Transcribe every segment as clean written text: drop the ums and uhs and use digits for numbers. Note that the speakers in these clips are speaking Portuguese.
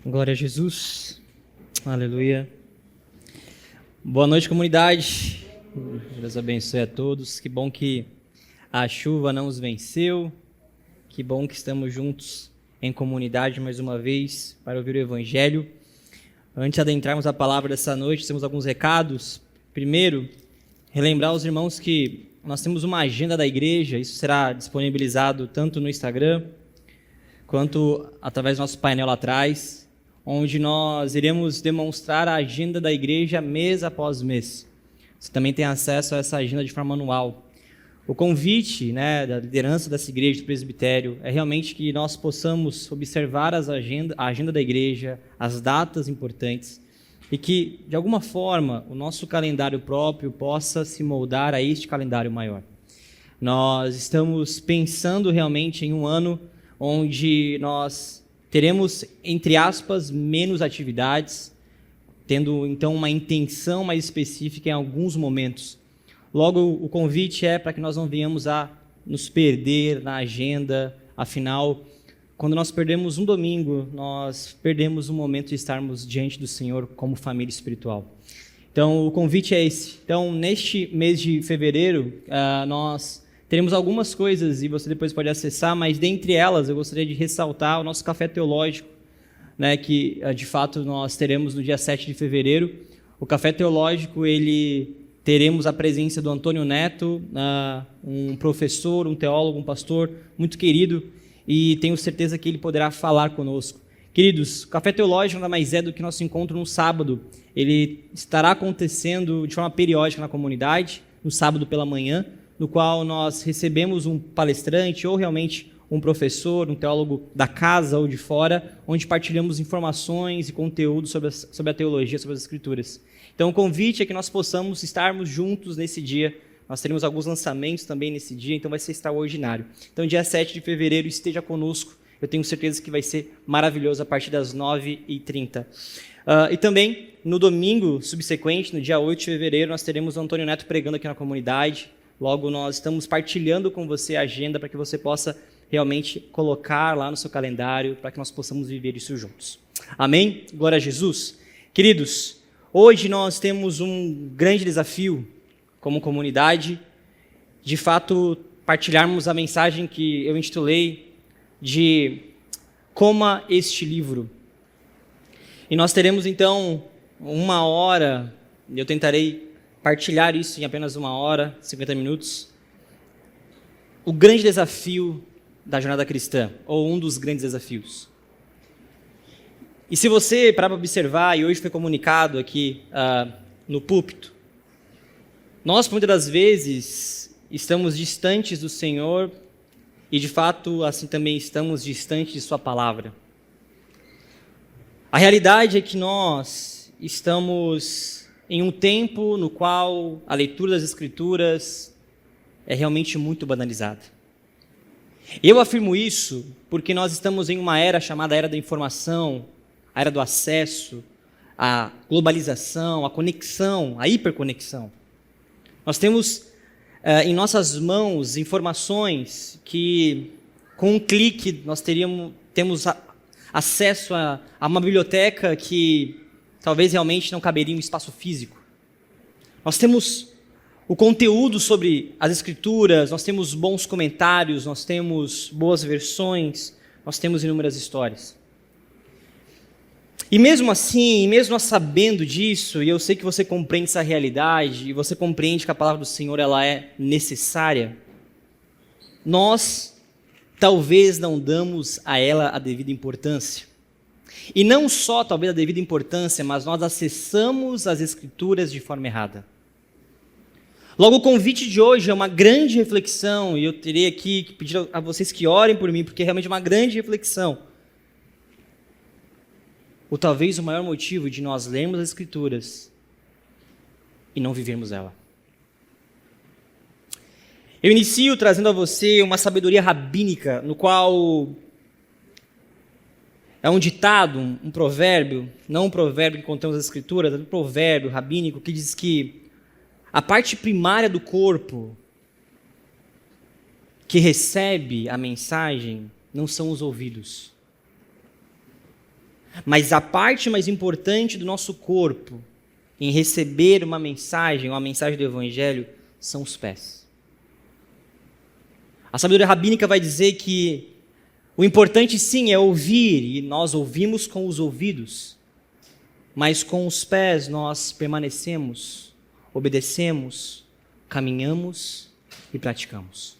Glória a Jesus, aleluia. Boa noite, comunidade. Deus abençoe a todos. Que bom que a chuva não os venceu. Que bom que estamos juntos em comunidade mais uma vez para ouvir o Evangelho. Antes de adentrarmos a palavra dessa noite, temos alguns recados. Primeiro, relembrar aos irmãos que nós temos uma agenda da igreja. Isso será disponibilizado tanto no Instagram quanto através do nosso painel lá atrás, onde nós iremos demonstrar a agenda da igreja mês após mês. Você também tem acesso a essa agenda de forma anual. O convite, da liderança dessa igreja, do presbitério, é realmente que nós possamos observar a agenda da igreja, as datas importantes, e que, de alguma forma, o nosso calendário próprio possa se moldar a este calendário maior. Nós estamos pensando realmente em um ano onde nós teremos, entre aspas, menos atividades, tendo então uma intenção mais específica em alguns momentos. Logo, o convite é para que nós não venhamos a nos perder na agenda. Afinal, quando nós perdemos um domingo, nós perdemos um momento de estarmos diante do Senhor como família espiritual. Então, o convite é esse. Então, neste mês de fevereiro, nós teremos algumas coisas e você depois pode acessar, mas dentre elas eu gostaria de ressaltar o nosso café teológico, que de fato nós teremos no dia 7 de fevereiro. O café teológico, teremos a presença do Antônio Neto, um professor, um teólogo, um pastor muito querido, e tenho certeza que ele poderá falar conosco. Queridos, o café teológico nada mais é do que nosso encontro no sábado. Ele estará acontecendo de forma periódica na comunidade, no sábado pela manhã, no qual nós recebemos um palestrante ou realmente um professor, um teólogo da casa ou de fora, onde partilhamos informações e conteúdo sobre a teologia, sobre as Escrituras. Então o convite é que nós possamos estarmos juntos nesse dia. Nós teremos alguns lançamentos também nesse dia, então vai ser extraordinário. Então dia 7 de fevereiro esteja conosco, eu tenho certeza que vai ser maravilhoso a partir das 9h30. E também no domingo subsequente, no dia 8 de fevereiro, nós teremos o Antônio Neto pregando aqui na comunidade. Logo, nós estamos partilhando com você a agenda para que você possa realmente colocar lá no seu calendário para que nós possamos viver isso juntos. Amém? Glória a Jesus. Queridos, hoje nós temos um grande desafio como comunidade, de fato, partilharmos a mensagem que eu intitulei de Coma este livro. E nós teremos então 1 hora, eu tentarei partilhar isso em apenas 1 hora, 50 minutos. O grande desafio da jornada cristã, ou um dos grandes desafios. E se você parar para observar, e hoje foi comunicado aqui no púlpito, nós muitas das vezes estamos distantes do Senhor e de fato assim também estamos distantes de sua palavra. A realidade é que nós estamos em um tempo no qual a leitura das Escrituras é realmente muito banalizada. Eu afirmo isso porque nós estamos em uma era chamada Era da Informação, a Era do Acesso, a globalização, a conexão, a hiperconexão. Nós temos em nossas mãos informações que, com um clique, nós temos acesso a uma biblioteca que talvez realmente não caberia em um espaço físico. Nós temos o conteúdo sobre as Escrituras, nós temos bons comentários, nós temos boas versões, nós temos inúmeras histórias. E mesmo assim, mesmo nós sabendo disso, e eu sei que você compreende essa realidade, e você compreende que a palavra do Senhor ela é necessária, nós talvez não damos a ela a devida importância. E não só talvez a devida importância, mas nós acessamos as Escrituras de forma errada. Logo, o convite de hoje é uma grande reflexão, e eu terei aqui que pedir a vocês que orem por mim, porque é realmente uma grande reflexão. Ou talvez o maior motivo de nós lermos as Escrituras e não vivermos ela. Eu inicio trazendo a você uma sabedoria rabínica, no qual é um ditado, um provérbio, não um provérbio que encontramos nas Escrituras, é um provérbio rabínico que diz que a parte primária do corpo que recebe a mensagem não são os ouvidos. Mas a parte mais importante do nosso corpo em receber uma mensagem do Evangelho, são os pés. A sabedoria rabínica vai dizer que o importante sim é ouvir, e nós ouvimos com os ouvidos, mas com os pés nós permanecemos, obedecemos, caminhamos e praticamos.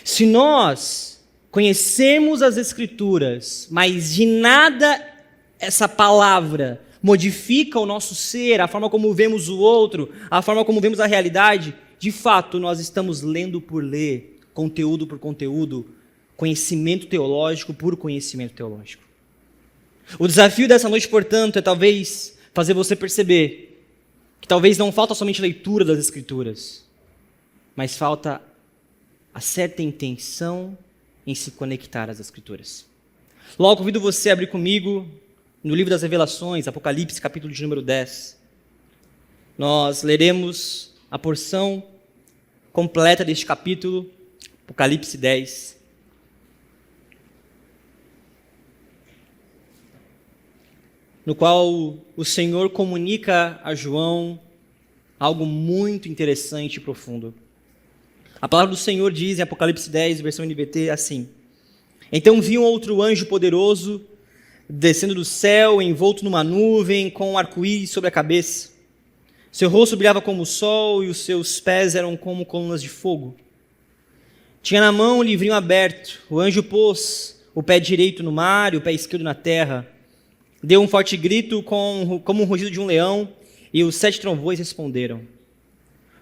Se nós conhecemos as Escrituras, mas de nada essa palavra modifica o nosso ser, a forma como vemos o outro, a forma como vemos a realidade, de fato nós estamos lendo por ler, conteúdo por conteúdo, conhecimento teológico por conhecimento teológico. O desafio dessa noite, portanto, é talvez fazer você perceber que talvez não falta somente leitura das Escrituras, mas falta a certa intenção em se conectar às Escrituras. Logo, convido você a abrir comigo no livro das Revelações, Apocalipse, capítulo de número 10. Nós leremos a porção completa deste capítulo, Apocalipse 10. No qual o Senhor comunica a João algo muito interessante e profundo. A palavra do Senhor diz em Apocalipse 10, versão NVT, assim: Então vi um outro anjo poderoso descendo do céu, envolto numa nuvem, com um arco-íris sobre a cabeça. Seu rosto brilhava como o sol e os seus pés eram como colunas de fogo. Tinha na mão um livrinho aberto. O anjo pôs o pé direito no mar e o pé esquerdo na terra. Deu um forte grito como um rugido de um leão, e os 7 trovões responderam.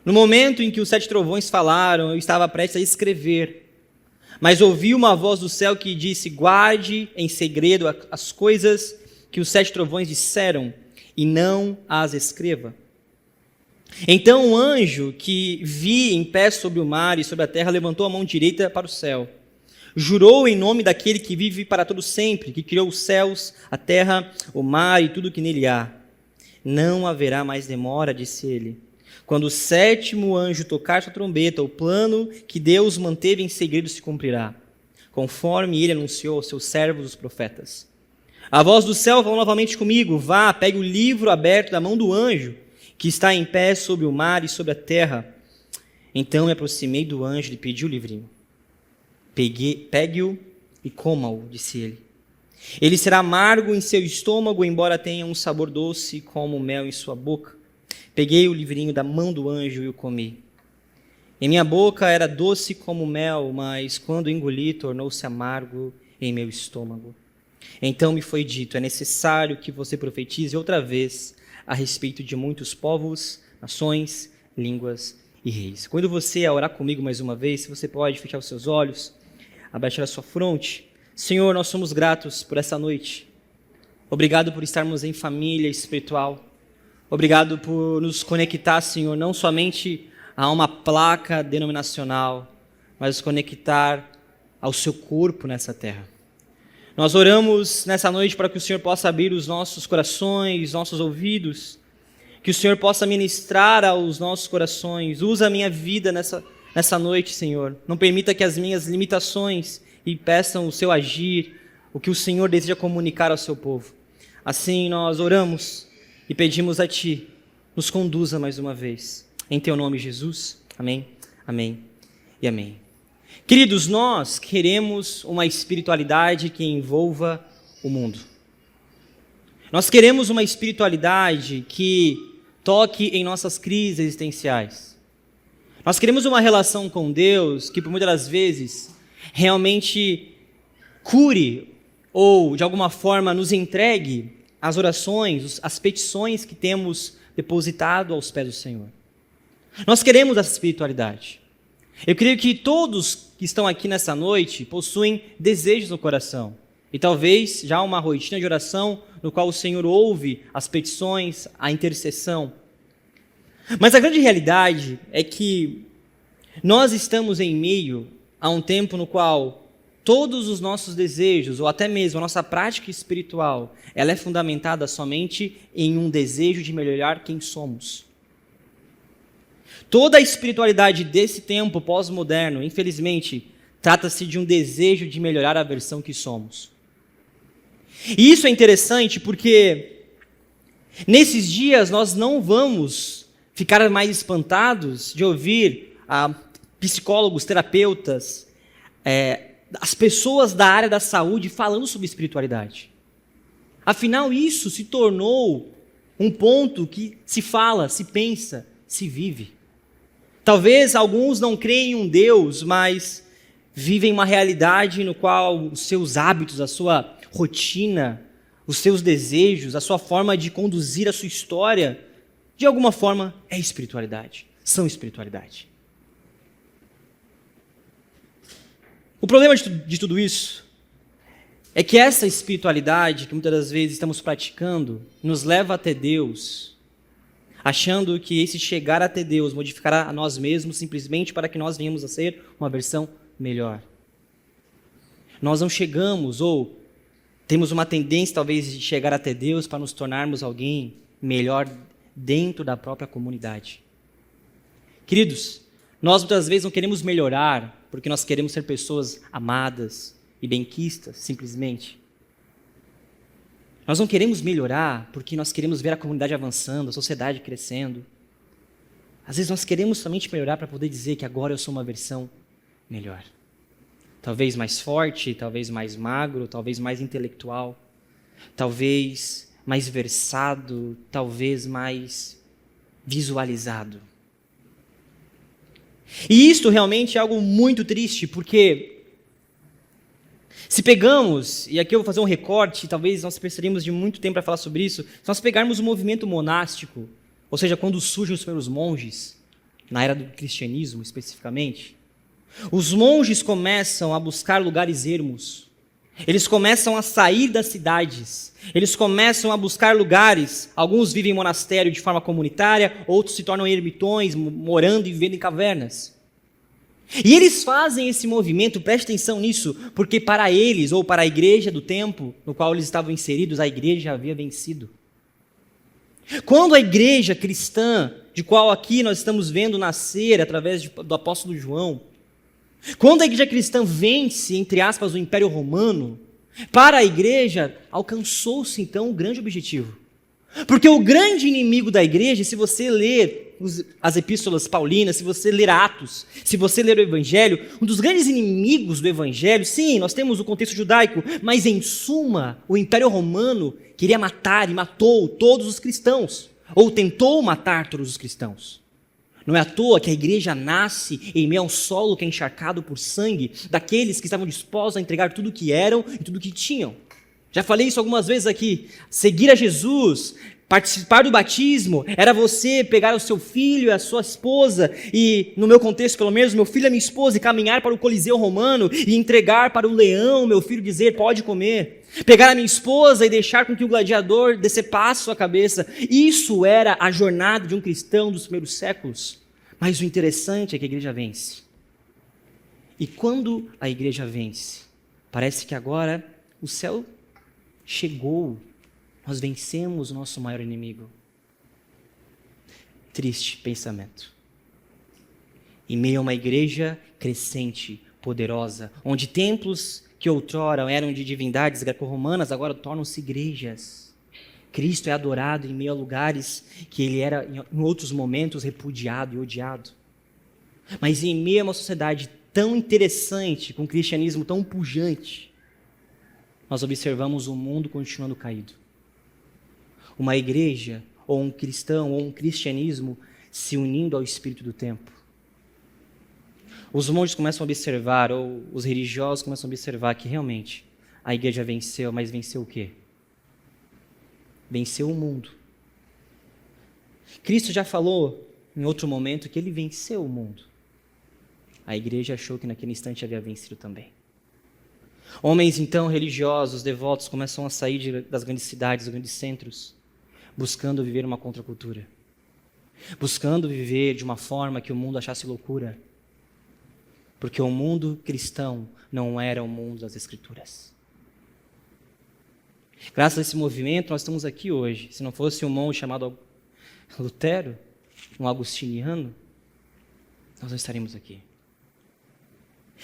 No momento em que os 7 trovões falaram, eu estava prestes a escrever. Mas ouvi uma voz do céu que disse: guarde em segredo as coisas que os 7 trovões disseram, e não as escreva. Então o anjo que vi em pé sobre o mar e sobre a terra levantou a mão direita para o céu. Jurou em nome daquele que vive para todo sempre, que criou os céus, a terra, o mar e tudo que nele há. Não haverá mais demora, disse ele. Quando o 7º anjo tocar sua trombeta, o plano que Deus manteve em segredo se cumprirá, conforme ele anunciou aos seus servos, os profetas. A voz do céu falou novamente comigo: vá, pegue o livro aberto da mão do anjo, que está em pé sobre o mar e sobre a terra. Então me aproximei do anjo e pedi o livrinho. Pegue-o e coma-o, disse ele. Ele será amargo em seu estômago, embora tenha um sabor doce como mel em sua boca. Peguei o livrinho da mão do anjo e o comi. Em minha boca era doce como mel, mas quando engoli, tornou-se amargo em meu estômago. Então me foi dito: é necessário que você profetize outra vez a respeito de muitos povos, nações, línguas e reis. Quando você orar comigo mais uma vez, se você pode fechar os seus olhos, abaixar a sua fronte. Senhor, nós somos gratos por essa noite. Obrigado por estarmos em família espiritual. Obrigado por nos conectar, Senhor, não somente a uma placa denominacional, mas nos conectar ao seu corpo nessa terra. Nós oramos nessa noite para que o Senhor possa abrir os nossos corações, nossos ouvidos, que o Senhor possa ministrar aos nossos corações. Usa a minha vida nessa noite, Senhor. Não permita que as minhas limitações impeçam o seu agir, o que o Senhor deseja comunicar ao seu povo. Assim nós oramos e pedimos a Ti, nos conduza mais uma vez. Em Teu nome, Jesus. Amém, amém e amém. Queridos, nós queremos uma espiritualidade que envolva o mundo. Nós queremos uma espiritualidade que toque em nossas crises existenciais. Nós queremos uma relação com Deus que, por muitas das vezes, realmente cure ou, de alguma forma, nos entregue as orações, as petições que temos depositado aos pés do Senhor. Nós queremos essa espiritualidade. Eu creio que todos que estão aqui nessa noite possuem desejos no coração. E talvez já uma rotina de oração no qual o Senhor ouve as petições, a intercessão. Mas a grande realidade é que nós estamos em meio a um tempo no qual todos os nossos desejos, ou até mesmo a nossa prática espiritual, ela é fundamentada somente em um desejo de melhorar quem somos. Toda a espiritualidade desse tempo pós-moderno, infelizmente, trata-se de um desejo de melhorar a versão que somos. E isso é interessante porque nesses dias nós não vamos ficar mais espantados de ouvir psicólogos, terapeutas, as pessoas da área da saúde falando sobre espiritualidade. Afinal, isso se tornou um ponto que se fala, se pensa, se vive. Talvez alguns não creem em um Deus, mas vivem uma realidade no qual os seus hábitos, a sua rotina, os seus desejos, a sua forma de conduzir a sua história, de alguma forma é espiritualidade, são espiritualidade. O problema de tudo isso é que essa espiritualidade que muitas das vezes estamos praticando nos leva até Deus, achando que esse chegar até Deus modificará a nós mesmos simplesmente para que nós venhamos a ser uma versão melhor. Nós não chegamos ou temos uma tendência talvez de chegar até Deus para nos tornarmos alguém melhor dentro da própria comunidade. Queridos, nós muitas vezes não queremos melhorar porque nós queremos ser pessoas amadas e benquistas, simplesmente. Nós não queremos melhorar porque nós queremos ver a comunidade avançando, a sociedade crescendo. Às vezes nós queremos somente melhorar para poder dizer que agora eu sou uma versão melhor. Talvez mais forte, talvez mais magro, talvez mais intelectual, talvez mais versado, talvez mais visualizado. E isto realmente é algo muito triste, porque se pegamos, e aqui eu vou fazer um recorte, talvez nós precisaríamos de muito tempo para falar sobre isso, se nós pegarmos o movimento monástico, ou seja, quando surgem os primeiros monges, na era do cristianismo especificamente, os monges começam a buscar lugares ermos, eles começam a sair das cidades, eles começam a buscar lugares, alguns vivem em monastério de forma comunitária, outros se tornam ermitões, morando e vivendo em cavernas. E eles fazem esse movimento, preste atenção nisso, porque para eles, ou para a igreja do tempo no qual eles estavam inseridos, a igreja havia vencido. Quando a igreja cristã, de qual aqui nós estamos vendo nascer através do apóstolo João, quando a igreja cristã vence, entre aspas, o Império Romano, para a igreja alcançou-se então um grande objetivo. Porque o grande inimigo da igreja, se você ler as epístolas paulinas, se você ler Atos, se você ler o Evangelho, um dos grandes inimigos do Evangelho, sim, nós temos o contexto judaico, mas em suma, o Império Romano queria matar e matou todos os cristãos, ou tentou matar todos os cristãos. Não é à toa que a igreja nasce em meio a um solo que é encharcado por sangue daqueles que estavam dispostos a entregar tudo o que eram e tudo o que tinham. Já falei isso algumas vezes aqui. Seguir a Jesus, participar do batismo, era você pegar o seu filho e a sua esposa, e no meu contexto pelo menos, meu filho e a minha esposa, e caminhar para o Coliseu Romano e entregar para o leão, meu filho, dizer, pode comer. Pegar a minha esposa e deixar com que o gladiador decepasse sua cabeça. Isso era a jornada de um cristão dos primeiros séculos. Mas o interessante é que a igreja vence. E quando a igreja vence, parece que agora o céu chegou. Nós vencemos o nosso maior inimigo. Triste pensamento. Em meio a uma igreja crescente, poderosa, onde templos que outrora eram de divindades greco-romanas, agora tornam-se igrejas. Cristo é adorado em meio a lugares que ele era, em outros momentos, repudiado e odiado. Mas em meio a uma sociedade tão interessante, com um cristianismo tão pujante, nós observamos o mundo continuando caído. Uma igreja, ou um cristão, ou um cristianismo se unindo ao espírito do tempo. Os monges começam a observar, ou os religiosos começam a observar que realmente a igreja venceu, mas venceu o quê? Venceu o mundo. Cristo já falou em outro momento que ele venceu o mundo. A igreja achou que naquele instante havia vencido também. Homens então religiosos, devotos, começam a sair das grandes cidades, dos grandes centros, buscando viver uma contracultura. Buscando viver de uma forma que o mundo achasse loucura. Porque o mundo cristão não era o mundo das Escrituras. Graças a esse movimento, nós estamos aqui hoje. Se não fosse um monge chamado Lutero, um agostiniano, nós não estaríamos aqui.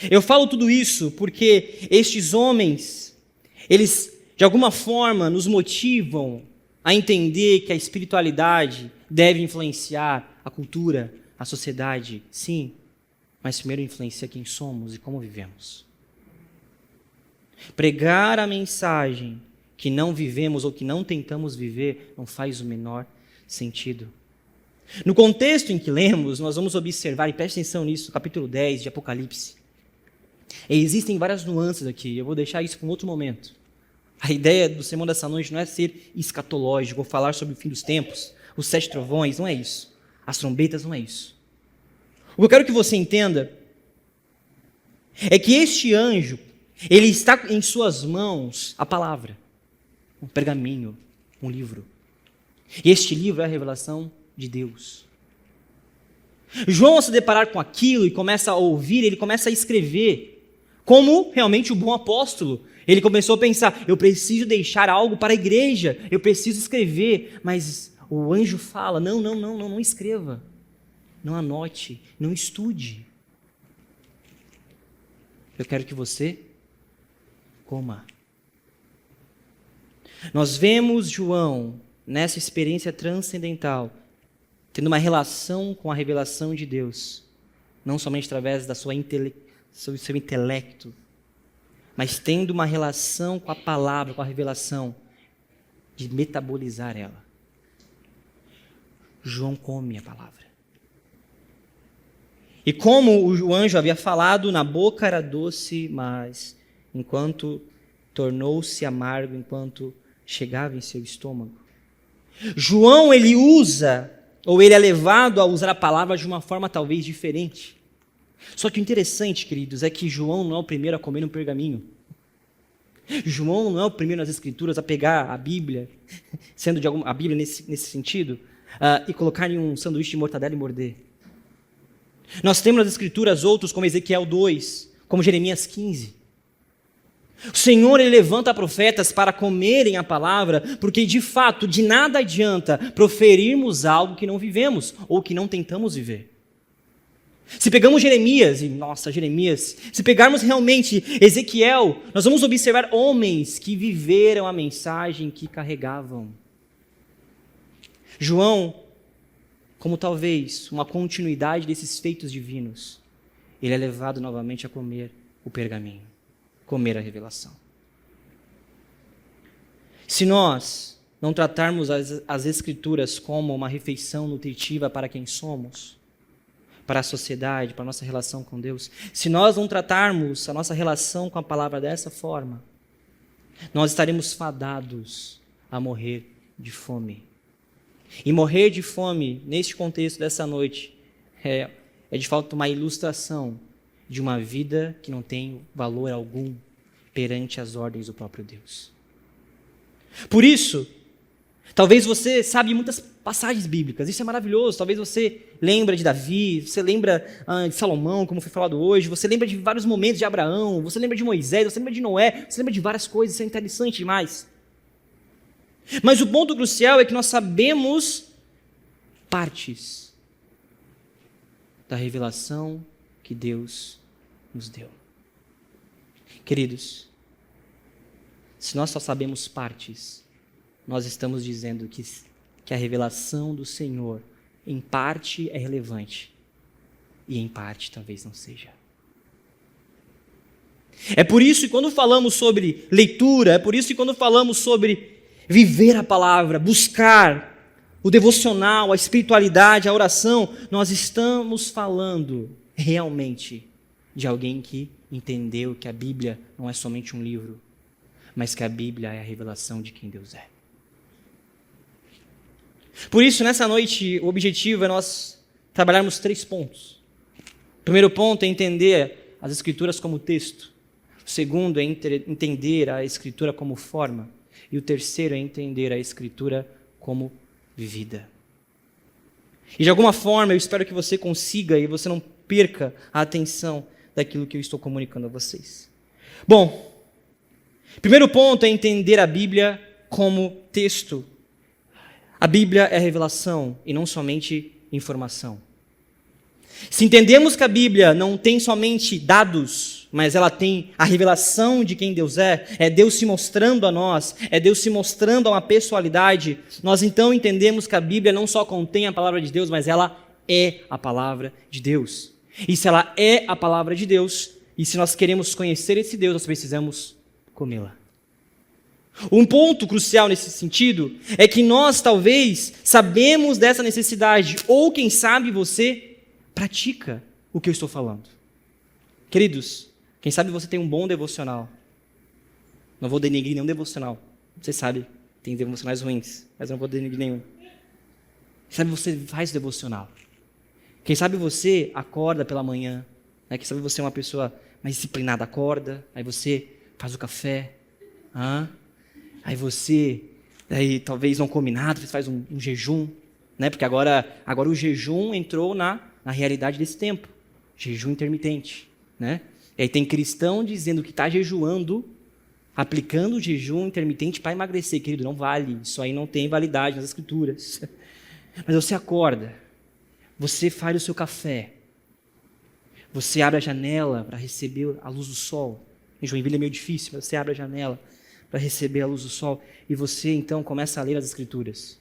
Eu falo tudo isso porque estes homens, eles de alguma forma nos motivam a entender que a espiritualidade deve influenciar a cultura, a sociedade, sim, mas primeiro influencia quem somos e como vivemos. Pregar a mensagem que não vivemos ou que não tentamos viver não faz o menor sentido. No contexto em que lemos, nós vamos observar, e preste atenção nisso, capítulo 10 de Apocalipse. Existem várias nuances aqui, eu vou deixar isso para um outro momento. A ideia do sermão dessa noite não é ser escatológico, ou falar sobre o fim dos tempos, os 7 trovões, não é isso. As trombetas, não é isso. O que eu quero que você entenda é que este anjo, ele está em suas mãos a palavra, um pergaminho, um livro. E este livro é a revelação de Deus. João, ao se deparar com aquilo e começa a ouvir, ele começa a escrever, como realmente o bom apóstolo. Ele começou a pensar, eu preciso deixar algo para a igreja, eu preciso escrever, mas o anjo fala, não escreva, não anote, não estude. Eu quero que você coma. Nós vemos João, nessa experiência transcendental, tendo uma relação com a revelação de Deus, não somente através da seu intelecto, mas tendo uma relação com a palavra, com a revelação, de metabolizar ela. João come a palavra. E como o anjo havia falado, na boca era doce, mas enquanto tornou-se amargo, enquanto chegava em seu estômago. João, ele usa, ou ele é levado a usar a palavra de uma forma talvez diferente. Só que o interessante, queridos, é que João não é o primeiro a comer um pergaminho. João não é o primeiro nas escrituras a pegar a Bíblia, sendo de a Bíblia nesse sentido, e colocar em um sanduíche de mortadela e morder. Nós temos nas escrituras outros, como Ezequiel 2, como Jeremias 15. O Senhor, ele levanta profetas para comerem a palavra, porque de fato de nada adianta proferirmos algo que não vivemos ou que não tentamos viver. Se pegamos Jeremias, se pegarmos realmente Ezequiel, nós vamos observar homens que viveram a mensagem que carregavam. João, como talvez uma continuidade desses feitos divinos, ele é levado novamente a comer o pergaminho, comer a revelação. Se nós não tratarmos as Escrituras como uma refeição nutritiva para quem somos, para a sociedade, para a nossa relação com Deus, se nós não tratarmos a nossa relação com a palavra dessa forma, nós estaremos fadados a morrer de fome. E morrer de fome, neste contexto dessa noite, é de fato uma ilustração de uma vida que não tem valor algum perante as ordens do próprio Deus. Por isso, talvez você sabe muitas passagens bíblicas, isso é maravilhoso. Talvez você lembra de Davi, você lembra de Salomão, como foi falado hoje, você lembra de vários momentos de Abraão, você lembra de Moisés, você lembra de Noé, você lembra de várias coisas, isso é interessante demais. Mas o ponto crucial é que nós sabemos partes da revelação que Deus nos deu. Queridos, se nós só sabemos partes, nós estamos dizendo que a revelação do Senhor, em parte, é relevante e em parte talvez não seja. É por isso que quando falamos sobre leitura, é por isso que quando falamos sobre viver a palavra, buscar o devocional, a espiritualidade, a oração, nós estamos falando realmente de alguém que entendeu que a Bíblia não é somente um livro, mas que a Bíblia é a revelação de quem Deus é. Por isso, nessa noite, o objetivo é nós trabalharmos 3 pontos. O primeiro ponto é entender as Escrituras como texto. O segundo é entender a Escritura como forma. E o terceiro é entender a Escritura como vida. E de alguma forma, eu espero que você consiga e você não perca a atenção daquilo que eu estou comunicando a vocês. Bom, primeiro ponto é entender a Bíblia como texto. A Bíblia é revelação e não somente informação. Se entendemos que a Bíblia não tem somente dados, mas ela tem a revelação de quem Deus é Deus se mostrando a nós, é Deus se mostrando a uma pessoalidade, nós então entendemos que a Bíblia não só contém a palavra de Deus, mas ela é a palavra de Deus. E se ela é a palavra de Deus, e se nós queremos conhecer esse Deus, nós precisamos comê-la. Um ponto crucial nesse sentido é que nós talvez sabemos dessa necessidade, ou quem sabe você pratica o que eu estou falando. Queridos, quem sabe você tem um bom devocional. Não vou denegrir nenhum devocional. Você sabe, tem devocionais ruins, mas eu não vou denegrir nenhum. Quem sabe você faz devocional. Quem sabe você acorda pela manhã. Né? Quem sabe você é uma pessoa mais disciplinada, acorda, aí você faz o café. Aí você, talvez não come nada, você faz um jejum. Né? Porque agora o jejum entrou na realidade desse tempo. Jejum intermitente. Né? E aí tem cristão dizendo que está jejuando, aplicando o jejum intermitente para emagrecer. Querido, não vale. Isso aí não tem validade nas Escrituras. Mas você acorda, você faz o seu café, você abre a janela para receber a luz do sol. Em Joinville é meio difícil, mas você abre a janela para receber a luz do sol e você então começa a ler as Escrituras.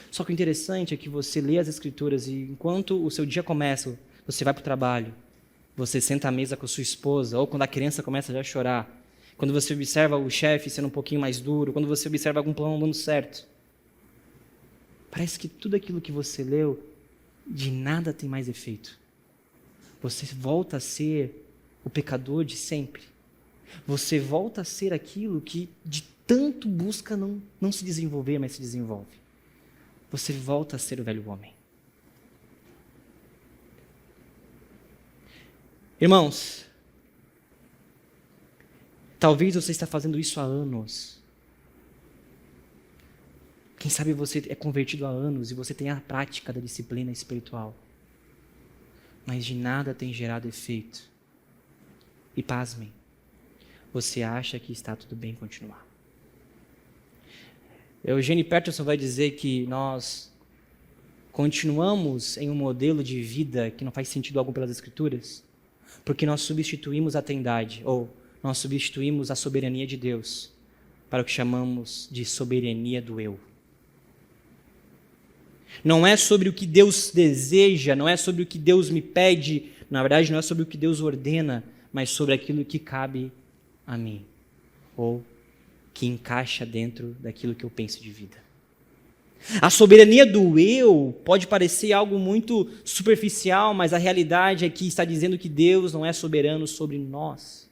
Só que o interessante é que você lê as Escrituras e enquanto o seu dia começa, você vai para o trabalho, você senta à mesa com a sua esposa, ou quando a criança começa já a chorar, quando você observa o chefe sendo um pouquinho mais duro, quando você observa algum plano dando certo, parece que tudo aquilo que você leu, de nada tem mais efeito. Você volta a ser o pecador de sempre. Você volta a ser aquilo que de tanto busca não se desenvolver, mas se desenvolve. Você volta a ser o velho homem. Irmãos, talvez você está fazendo isso há anos. Quem sabe você é convertido há anos e você tem a prática da disciplina espiritual. Mas de nada tem gerado efeito. E pasmem, você acha que está tudo bem continuar. Eugene Peterson vai dizer que nós continuamos em um modelo de vida que não faz sentido algum pelas Escrituras, porque nós substituímos a Trindade, ou nós substituímos a soberania de Deus para o que chamamos de soberania do eu. Não é sobre o que Deus deseja, não é sobre o que Deus me pede, na verdade não é sobre o que Deus ordena, mas sobre aquilo que cabe a mim, ou que encaixa dentro daquilo que eu penso de vida. A soberania do eu pode parecer algo muito superficial, mas a realidade é que está dizendo que Deus não é soberano sobre nós.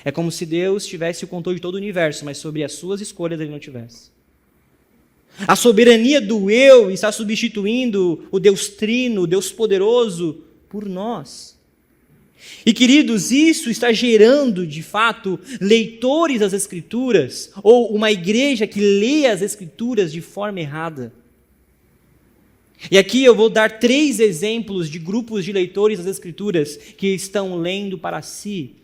É como se Deus tivesse o controle de todo o universo, mas sobre as suas escolhas ele não tivesse. A soberania do eu está substituindo o Deus Trino, o Deus poderoso, por nós. E queridos, isso está gerando, de fato, leitores das Escrituras, ou uma igreja que lê as Escrituras de forma errada. E aqui eu vou dar 3 exemplos de grupos de leitores das Escrituras que estão lendo para si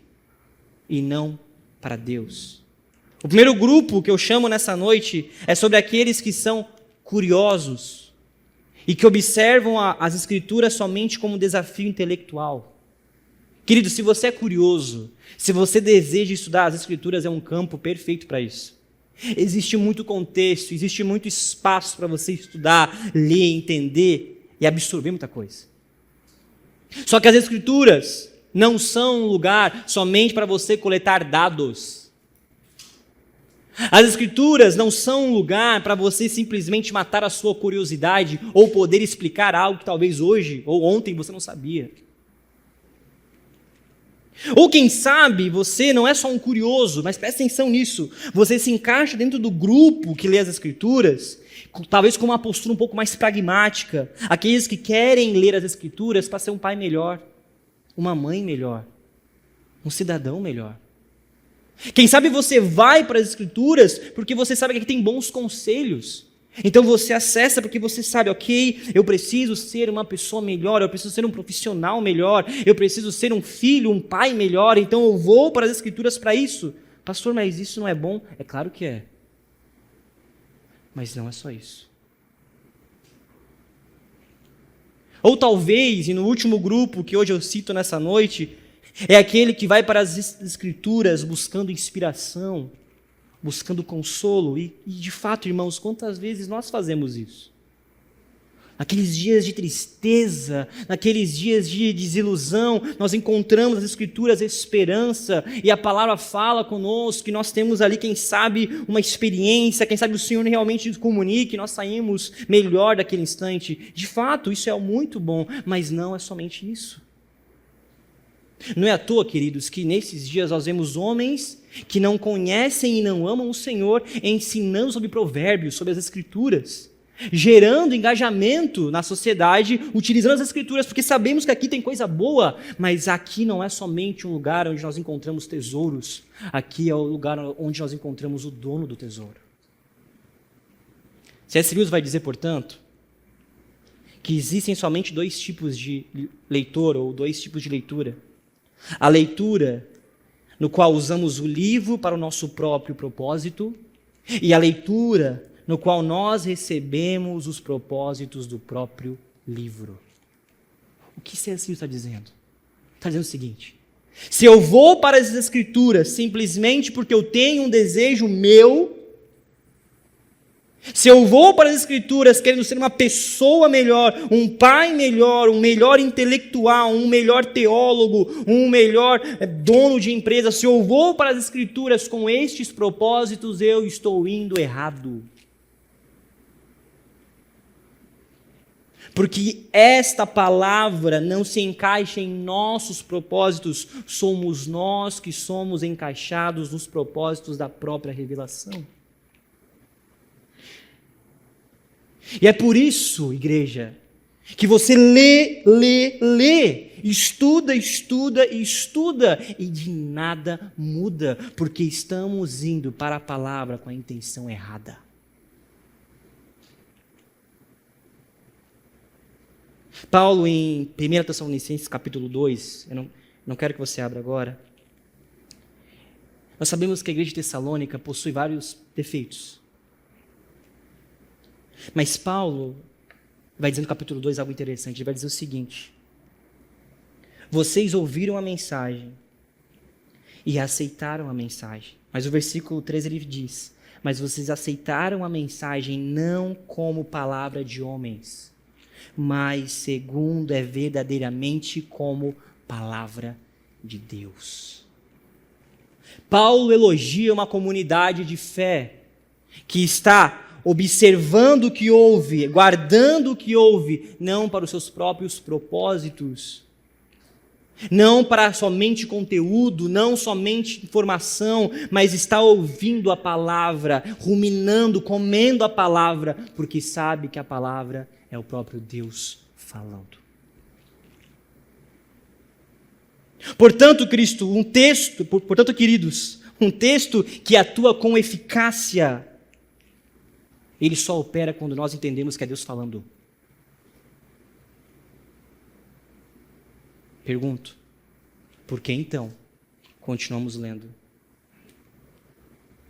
e não para Deus. O primeiro grupo que eu chamo nessa noite é sobre aqueles que são curiosos e que observam as Escrituras somente como um desafio intelectual. Querido, se você é curioso, se você deseja estudar as Escrituras, é um campo perfeito para isso. Existe muito contexto, existe muito espaço para você estudar, ler, entender e absorver muita coisa. Só que as Escrituras não são um lugar somente para você coletar dados. As Escrituras não são um lugar para você simplesmente matar a sua curiosidade ou poder explicar algo que talvez hoje ou ontem você não sabia. Ou quem sabe você não é só um curioso, mas presta atenção nisso, você se encaixa dentro do grupo que lê as Escrituras, talvez com uma postura um pouco mais pragmática, aqueles que querem ler as Escrituras para ser um pai melhor, uma mãe melhor, um cidadão melhor. Quem sabe você vai para as Escrituras porque você sabe que aqui tem bons conselhos. Então você acessa porque você sabe, ok, eu preciso ser uma pessoa melhor, eu preciso ser um profissional melhor, eu preciso ser um filho, um pai melhor, então eu vou para as Escrituras para isso. Pastor, mas isso não é bom? É claro que é. Mas não é só isso. Ou talvez, e no último grupo que hoje eu cito nessa noite, é aquele que vai para as Escrituras buscando inspiração, buscando consolo. E de fato, irmãos, quantas vezes nós fazemos isso? Naqueles dias de tristeza, naqueles dias de desilusão, nós encontramos nas Escrituras esperança, e a palavra fala conosco, que nós temos ali, quem sabe, uma experiência, quem sabe o Senhor realmente nos comunique, nós saímos melhor daquele instante. De fato, isso é muito bom, mas não é somente isso. Não é à toa, queridos, que nesses dias nós vemos homens que não conhecem e não amam o Senhor ensinando sobre provérbios, sobre as Escrituras, gerando engajamento na sociedade, utilizando as Escrituras, porque sabemos que aqui tem coisa boa, mas aqui não é somente um lugar onde nós encontramos tesouros, aqui é o lugar onde nós encontramos o dono do tesouro. C.S. Lewis vai dizer, portanto, que existem somente dois tipos de leitor, ou dois tipos de leitura. A leitura no qual usamos o livro para o nosso próprio propósito, e a leitura no qual nós recebemos os propósitos do próprio livro. O que C.S. Lewis está dizendo? Está dizendo o seguinte: se eu vou para as Escrituras simplesmente porque eu tenho um desejo meu, se eu vou para as Escrituras querendo ser uma pessoa melhor, um pai melhor, um melhor intelectual, um melhor teólogo, um melhor dono de empresa, se eu vou para as Escrituras com estes propósitos, eu estou indo errado. Porque esta palavra não se encaixa em nossos propósitos, somos nós que somos encaixados nos propósitos da própria revelação. E é por isso, igreja, que você lê, estuda, e de nada muda, porque estamos indo para a palavra com a intenção errada. Paulo, em 1 Tessalonicenses capítulo 2, eu não quero que você abra agora, nós sabemos que a igreja de Tessalônica possui vários defeitos. Mas Paulo vai dizer no capítulo 2 algo interessante, ele vai dizer o seguinte: vocês ouviram a mensagem e aceitaram a mensagem. Mas o versículo 13 ele diz: mas vocês aceitaram a mensagem não como palavra de homens, mas segundo é verdadeiramente como palavra de Deus. Paulo elogia uma comunidade de fé que está observando o que ouve, guardando o que ouve, não para os seus próprios propósitos, não para somente conteúdo, não somente informação, mas está ouvindo a palavra, ruminando, comendo a palavra, porque sabe que a palavra é o próprio Deus falando. Portanto, queridos, um texto que atua com eficácia, ele só opera quando nós entendemos que é Deus falando. Pergunto, por que então continuamos lendo?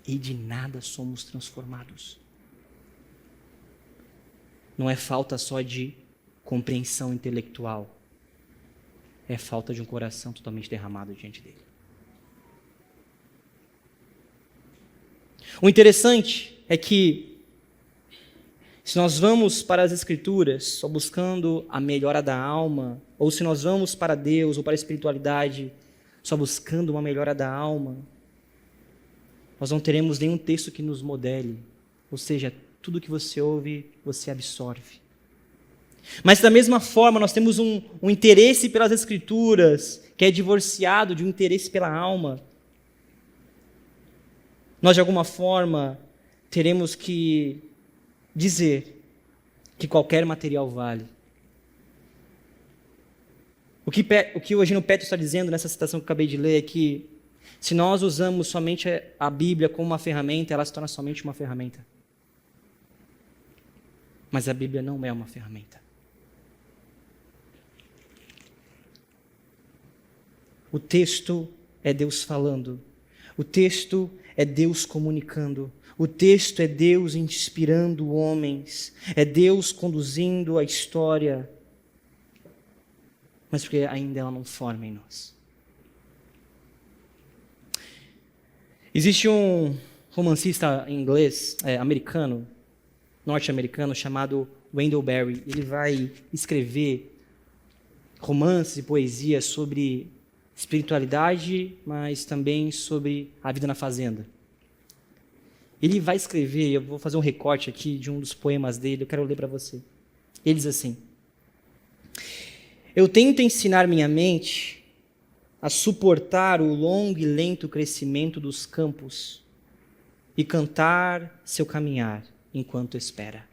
E de nada somos transformados. Não é falta só de compreensão intelectual, é falta de um coração totalmente derramado diante dele. O interessante é que, se nós vamos para as Escrituras só buscando a melhora da alma, ou se nós vamos para Deus ou para a espiritualidade só buscando uma melhora da alma, nós não teremos nenhum texto que nos modele, ou seja, tudo que você ouve, você absorve. Mas da mesma forma, nós temos um interesse pelas Escrituras, que é divorciado de um interesse pela alma. Nós, de alguma forma, teremos que dizer que qualquer material vale. O que o Eugênio Petro está dizendo nessa citação que eu acabei de ler é que se nós usamos somente a Bíblia como uma ferramenta, ela se torna somente uma ferramenta. Mas a Bíblia não é uma ferramenta. O texto é Deus falando. O texto é Deus comunicando. O texto é Deus inspirando homens. É Deus conduzindo a história. mas porque ainda ela não forma em nós. Existe um romancista inglês, americano, norte-americano, chamado Wendell Berry. Ele vai escrever romances e poesias sobre espiritualidade, mas também sobre a vida na fazenda. Ele vai escrever, eu vou fazer um recorte aqui de um dos poemas dele, eu quero ler para você. Ele diz assim: eu tento ensinar minha mente a suportar o longo e lento crescimento dos campos e cantar seu caminhar enquanto espera.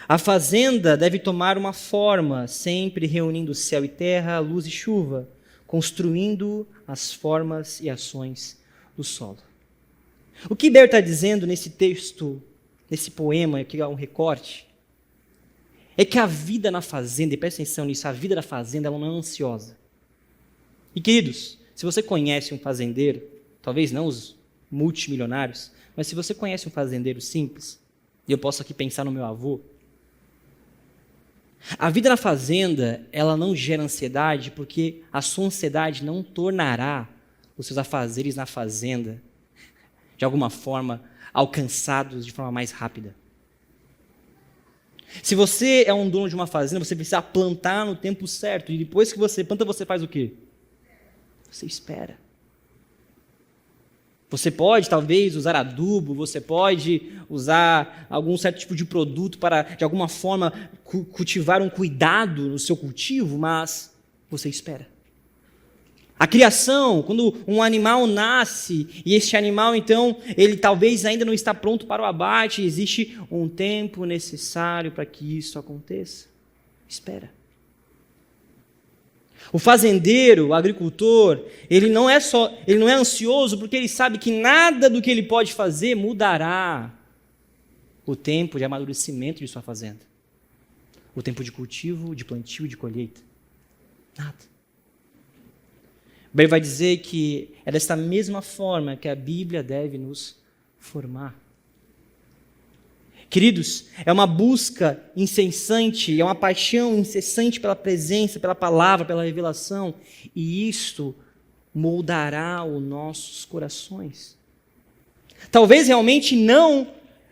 A fazenda deve tomar uma forma, sempre reunindo céu e terra, luz e chuva, construindo as formas e ações do solo. O que Berry está dizendo nesse texto, nesse poema, que é um recorte, é que a vida na fazenda, e presta atenção nisso, a vida da fazenda ela não é ansiosa. E queridos, se você conhece um fazendeiro, talvez não os multimilionários, mas se você conhece um fazendeiro simples, e eu posso aqui pensar no meu avô, a vida na fazenda, ela não gera ansiedade, porque a sua ansiedade não tornará os seus afazeres na fazenda, de alguma forma, alcançados de forma mais rápida. Se você é um dono de uma fazenda, você precisa plantar no tempo certo, e depois que você planta, você faz o quê? Você espera. Você pode, talvez, usar adubo, você pode usar algum certo tipo de produto para, de alguma forma, cultivar um cuidado no seu cultivo, mas você espera. A criação, quando um animal nasce, e este animal, então, ele talvez ainda não está pronto para o abate, existe um tempo necessário para que isso aconteça. Espera. O fazendeiro, o agricultor, ele não é ansioso porque ele sabe que nada do que ele pode fazer mudará o tempo de amadurecimento de sua fazenda. O tempo de cultivo, de plantio, de colheita. Nada. Berry vai dizer que é desta mesma forma que a Bíblia deve nos formar. Queridos, é uma busca incessante, é uma paixão incessante pela presença, pela palavra, pela revelação, e isto moldará os nossos corações. Talvez realmente não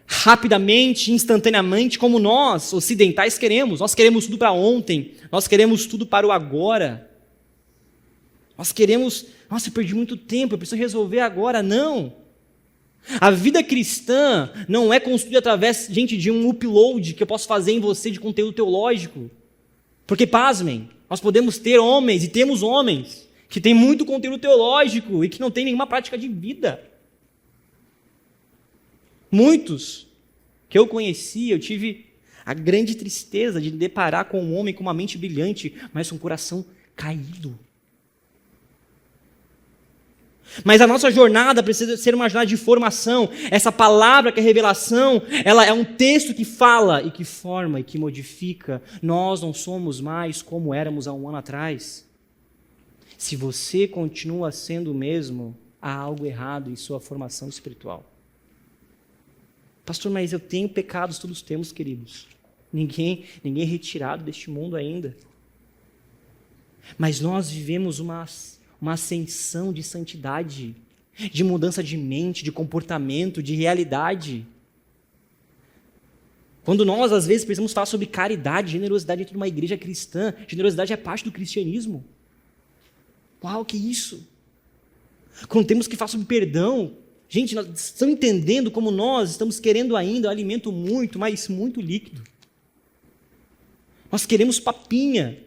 rapidamente, instantaneamente, como nós, ocidentais, queremos. Nós queremos tudo para ontem, nós queremos tudo para o agora. Nós queremos, nossa, eu perdi muito tempo, eu preciso resolver agora. Não. A vida cristã não é construída através, gente, de um upload que eu posso fazer em você de conteúdo teológico. Porque, pasmem, nós podemos ter homens, e temos homens, que têm muito conteúdo teológico e que não têm nenhuma prática de vida. Muitos que eu conheci, eu tive a grande tristeza de me deparar com um homem com uma mente brilhante, mas com um coração caído. Mas a nossa jornada precisa ser uma jornada de formação. Essa palavra que é revelação, ela é um texto que fala e que forma e que modifica. Nós não somos mais como éramos há um ano atrás. Se você continua sendo o mesmo, há algo errado em sua formação espiritual. Pastor, mas eu tenho pecados, todos temos, queridos. Ninguém é retirado deste mundo ainda. Mas nós vivemos uma ascensão de santidade, de mudança de mente, de comportamento, de realidade. Quando nós, às vezes, precisamos falar sobre caridade, generosidade dentro de uma igreja cristã, generosidade é parte do cristianismo. Uau, que isso? Quando temos que falar sobre perdão, gente, nós estamos entendendo como nós estamos querendo ainda um alimento muito, mas muito líquido. Nós queremos papinha.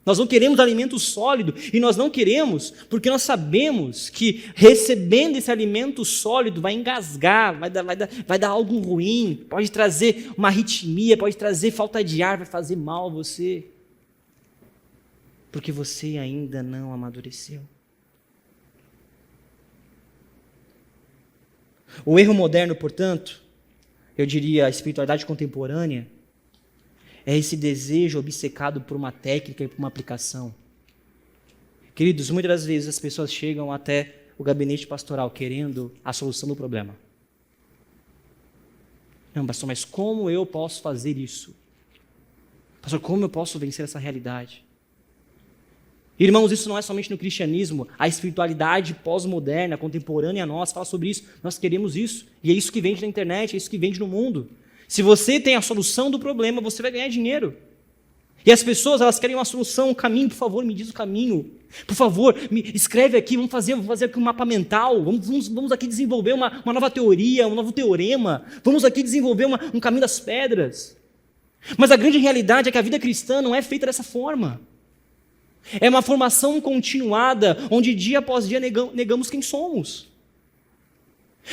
Nós não queremos alimento sólido, e nós não queremos porque nós sabemos que recebendo esse alimento sólido vai engasgar, vai dar algo ruim, pode trazer uma arritmia, pode trazer falta de ar, vai fazer mal a você, porque você ainda não amadureceu. O erro moderno, portanto, eu diria a espiritualidade contemporânea, é esse desejo obcecado por uma técnica e por uma aplicação. Queridos, muitas das vezes as pessoas chegam até o gabinete pastoral querendo a solução do problema. Não, pastor, mas como eu posso fazer isso? Pastor, como eu posso vencer essa realidade? Irmãos, isso não é somente no cristianismo. A espiritualidade pós-moderna, contemporânea a nós, fala sobre isso. Nós queremos isso. E é isso que vende na internet, é isso que vende no mundo. Se você tem a solução do problema, você vai ganhar dinheiro. E as pessoas, elas querem uma solução, um caminho. Por favor, me diz o caminho. Por favor, me escreve aqui, vamos fazer aqui um mapa mental. Vamos aqui desenvolver uma nova teoria, um novo teorema. Vamos aqui desenvolver um caminho das pedras. Mas a grande realidade é que a vida cristã não é feita dessa forma. É uma formação continuada, onde dia após dia negamos quem somos.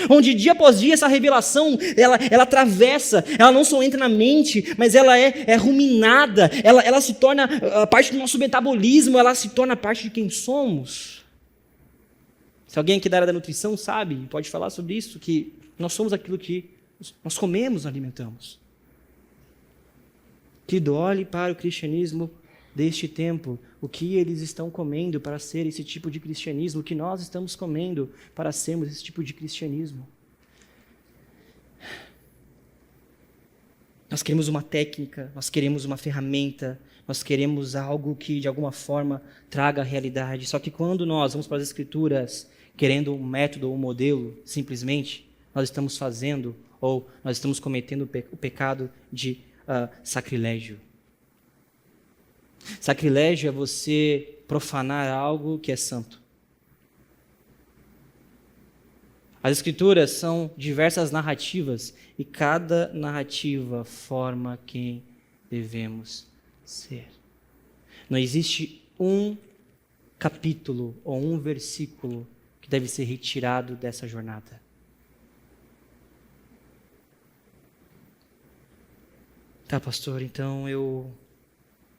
Onde dia após dia essa revelação, ela atravessa, ela não só entra na mente, mas ela é ruminada, ela se torna parte do nosso metabolismo, ela se torna parte de quem somos. Se alguém aqui da área da nutrição sabe, pode falar sobre isso, que nós somos aquilo que nós comemos, alimentamos. Querido, olhe para o cristianismo deste tempo, o que eles estão comendo para ser esse tipo de cristianismo, o que nós estamos comendo para sermos esse tipo de cristianismo. Nós queremos uma técnica, nós queremos uma ferramenta, nós queremos algo que de alguma forma traga a realidade. Só que quando nós vamos para as Escrituras querendo um método ou um modelo, simplesmente, nós estamos fazendo ou nós estamos cometendo o pecado de sacrilégio. Sacrilégio é você profanar algo que é santo. As Escrituras são diversas narrativas e cada narrativa forma quem devemos ser. Não existe um capítulo ou um versículo que deve ser retirado dessa jornada. Tá, pastor, então eu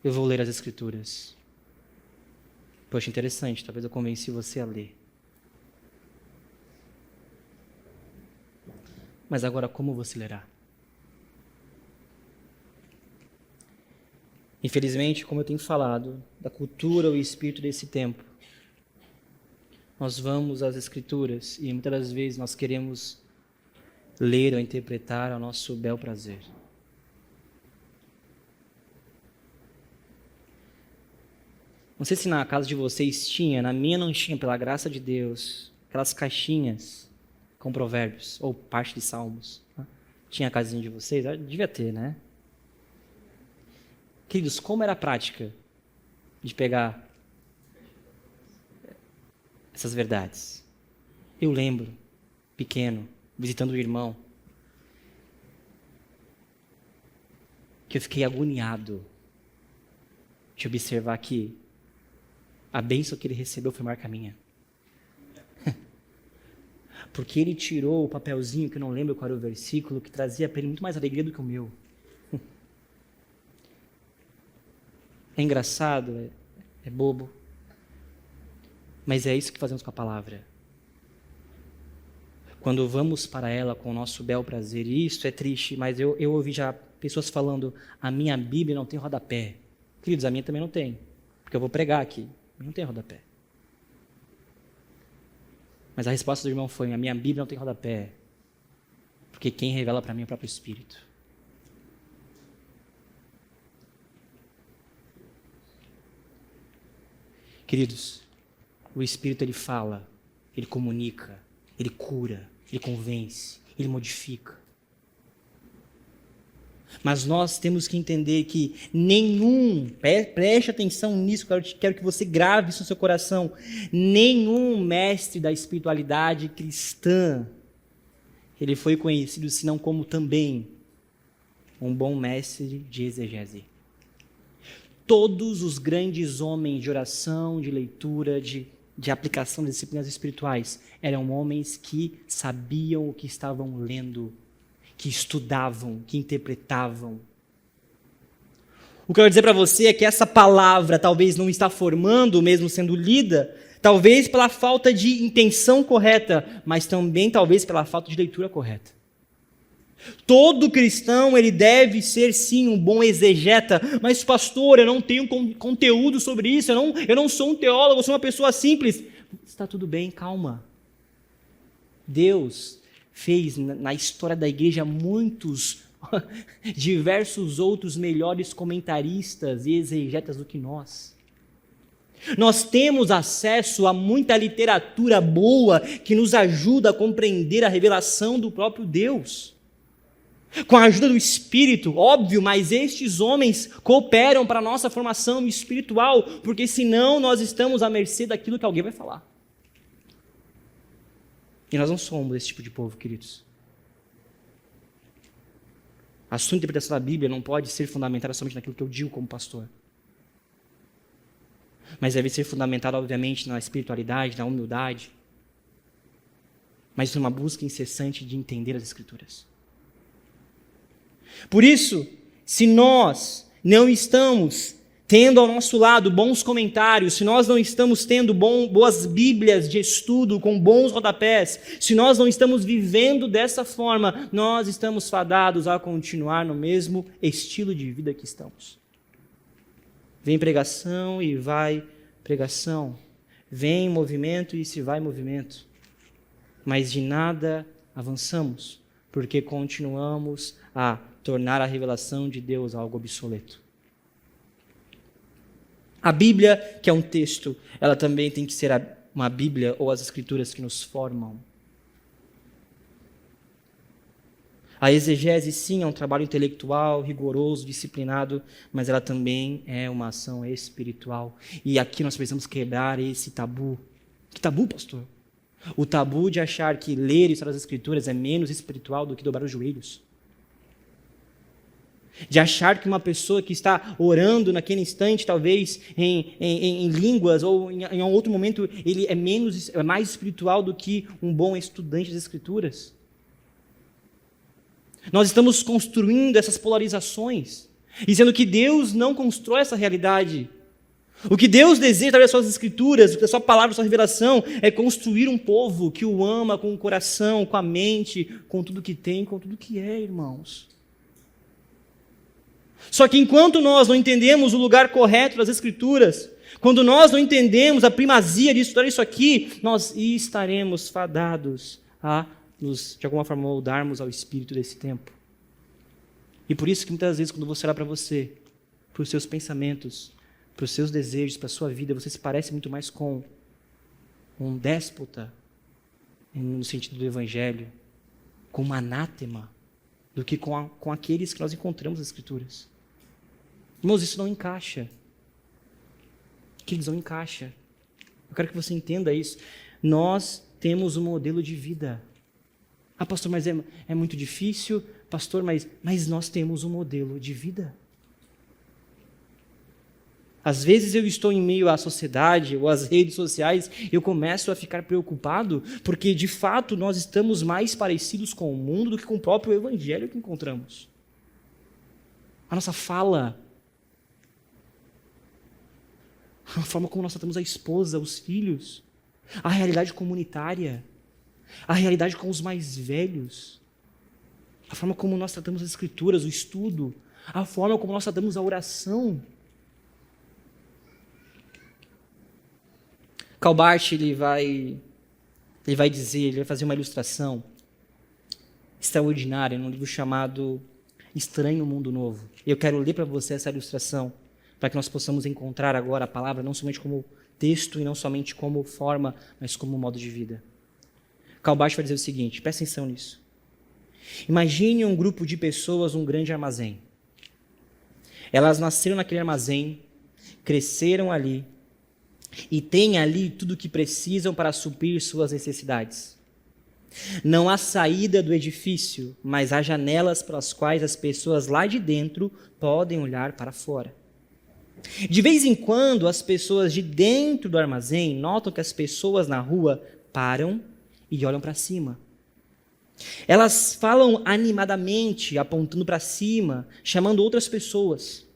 vou ler as Escrituras. Poxa, interessante, talvez eu convenci você a ler. Mas agora como você lerá? Infelizmente, como eu tenho falado, da cultura ou espírito desse tempo, nós vamos às Escrituras e muitas das vezes nós queremos ler ou interpretar ao nosso bel prazer. Não sei se na casa de vocês tinha, na minha não tinha, pela graça de Deus, aquelas caixinhas com provérbios, ou parte de salmos. Tinha a casinha de vocês? Devia ter, né? Queridos, como era a prática de pegar essas verdades? Eu lembro, pequeno, visitando o irmão, que eu fiquei agoniado de observar que a bênção que ele recebeu foi marca minha. Porque ele tirou o papelzinho, que eu não lembro qual era o versículo, que trazia para ele muito mais alegria do que o meu. É engraçado, é bobo, mas é isso que fazemos com a palavra. Quando vamos para ela com o nosso bel prazer, e isso é triste, mas eu ouvi já pessoas falando, a minha Bíblia não tem rodapé. Queridos, a minha também não tem, porque eu vou pregar aqui. Não tem rodapé. Mas a resposta do irmão foi, a minha Bíblia não tem rodapé, porque quem revela para mim é o próprio Espírito. Queridos, o Espírito ele fala, ele comunica, ele cura, ele convence, ele modifica. Mas nós temos que entender que preste atenção nisso, quero que você grave isso no seu coração, nenhum mestre da espiritualidade cristã, ele foi conhecido senão como também um bom mestre de exegese. Todos os grandes homens de oração, de leitura, de aplicação das disciplinas espirituais, eram homens que sabiam o que estavam lendo, que estudavam, que interpretavam. O que eu quero dizer para você é que essa palavra talvez não está formando, mesmo sendo lida, talvez pela falta de intenção correta, mas também talvez pela falta de leitura correta. Todo cristão, ele deve ser sim um bom exegeta, mas pastor, eu não tenho conteúdo sobre isso, eu não sou um teólogo, eu sou uma pessoa simples. Está tudo bem, calma. Deus fez na história da igreja muitos, diversos outros melhores comentaristas e exegetas do que nós. Nós temos acesso a muita literatura boa que nos ajuda a compreender a revelação do próprio Deus. Com a ajuda do Espírito, óbvio, mas estes homens cooperam para a nossa formação espiritual, porque senão nós estamos à mercê daquilo que alguém vai falar. E nós não somos esse tipo de povo, queridos. A sua interpretação da Bíblia não pode ser fundamentada somente naquilo que eu digo como pastor. Mas deve ser fundamentada, obviamente, na espiritualidade, na humildade, mas numa busca incessante de entender as Escrituras. Por isso, se nós não estamos tendo ao nosso lado bons comentários, se nós não estamos tendo boas bíblias de estudo com bons rodapés, se nós não estamos vivendo dessa forma, nós estamos fadados a continuar no mesmo estilo de vida que estamos. Vem pregação e vai pregação. Vem movimento e se vai movimento. Mas de nada avançamos, porque continuamos a tornar a revelação de Deus algo obsoleto. A Bíblia, que é um texto, ela também tem que ser uma Bíblia ou as Escrituras que nos formam. A exegese, sim, é um trabalho intelectual, rigoroso, disciplinado, mas ela também é uma ação espiritual. E aqui nós precisamos quebrar esse tabu. Que tabu, pastor? O tabu de achar que ler e estudar as Escrituras é menos espiritual do que dobrar os joelhos. De achar que uma pessoa que está orando naquele instante, talvez em línguas ou em outro momento, ele é mais espiritual do que um bom estudante das Escrituras. Nós estamos construindo essas polarizações, dizendo que Deus não constrói essa realidade. O que Deus deseja através das suas Escrituras, da sua palavra, da sua revelação, é construir um povo que o ama com o coração, com a mente, com tudo que tem, com tudo que é, irmãos. Só que enquanto nós não entendemos o lugar correto das Escrituras, quando nós não entendemos a primazia de estudar isso aqui, nós estaremos fadados a nos, de alguma forma, moldarmos ao espírito desse tempo. E por isso que muitas vezes, quando você olha para você, para os seus pensamentos, para os seus desejos, para a sua vida, você se parece muito mais com um déspota, no sentido do Evangelho, com um anátema, do que com aqueles que nós encontramos nas Escrituras. Irmãos, isso não encaixa. Queridos, não encaixa. Eu quero que você entenda isso. Nós temos um modelo de vida. Ah, pastor, mas é muito difícil. Pastor, mas nós temos um modelo de vida. Às vezes eu estou em meio à sociedade ou às redes sociais, eu começo a ficar preocupado, porque de fato nós estamos mais parecidos com o mundo do que com o próprio Evangelho que encontramos. A nossa fala, a forma como nós tratamos a esposa, os filhos, a realidade comunitária, a realidade com os mais velhos, a forma como nós tratamos as Escrituras, o estudo, a forma como nós tratamos a oração. Karl Barth, ele vai fazer uma ilustração extraordinária num livro chamado Estranho Mundo Novo. Eu quero ler para você essa ilustração, para que nós possamos encontrar agora a palavra não somente como texto e não somente como forma, mas como modo de vida. Karl Barth vai dizer o seguinte, presta atenção nisso. Imagine um grupo de pessoas num grande armazém. Elas nasceram naquele armazém, cresceram ali, e têm ali tudo o que precisam para suprir suas necessidades. Não há saída do edifício, mas há janelas pelas quais as pessoas lá de dentro podem olhar para fora. De vez em quando, as pessoas de dentro do armazém notam que as pessoas na rua param e olham para cima. Elas falam animadamente, apontando para cima, chamando outras pessoas.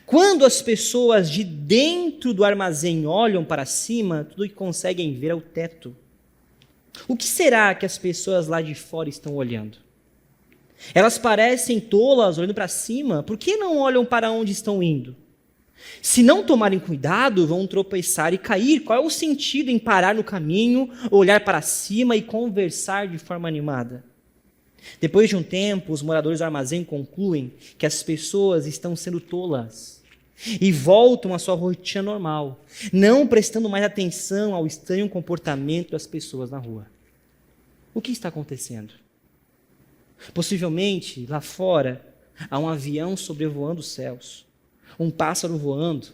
Quando as pessoas de dentro do armazém olham para cima, tudo que conseguem ver é o teto. O que será que as pessoas lá de fora estão olhando? Elas parecem tolas olhando para cima, por que não olham para onde estão indo? Se não tomarem cuidado, vão tropeçar e cair. Qual é o sentido em parar no caminho, olhar para cima e conversar de forma animada? Depois de um tempo, os moradores do armazém concluem que as pessoas estão sendo tolas e voltam à sua rotina normal, não prestando mais atenção ao estranho comportamento das pessoas na rua. O que está acontecendo? Possivelmente, lá fora, há um avião sobrevoando os céus, um pássaro voando,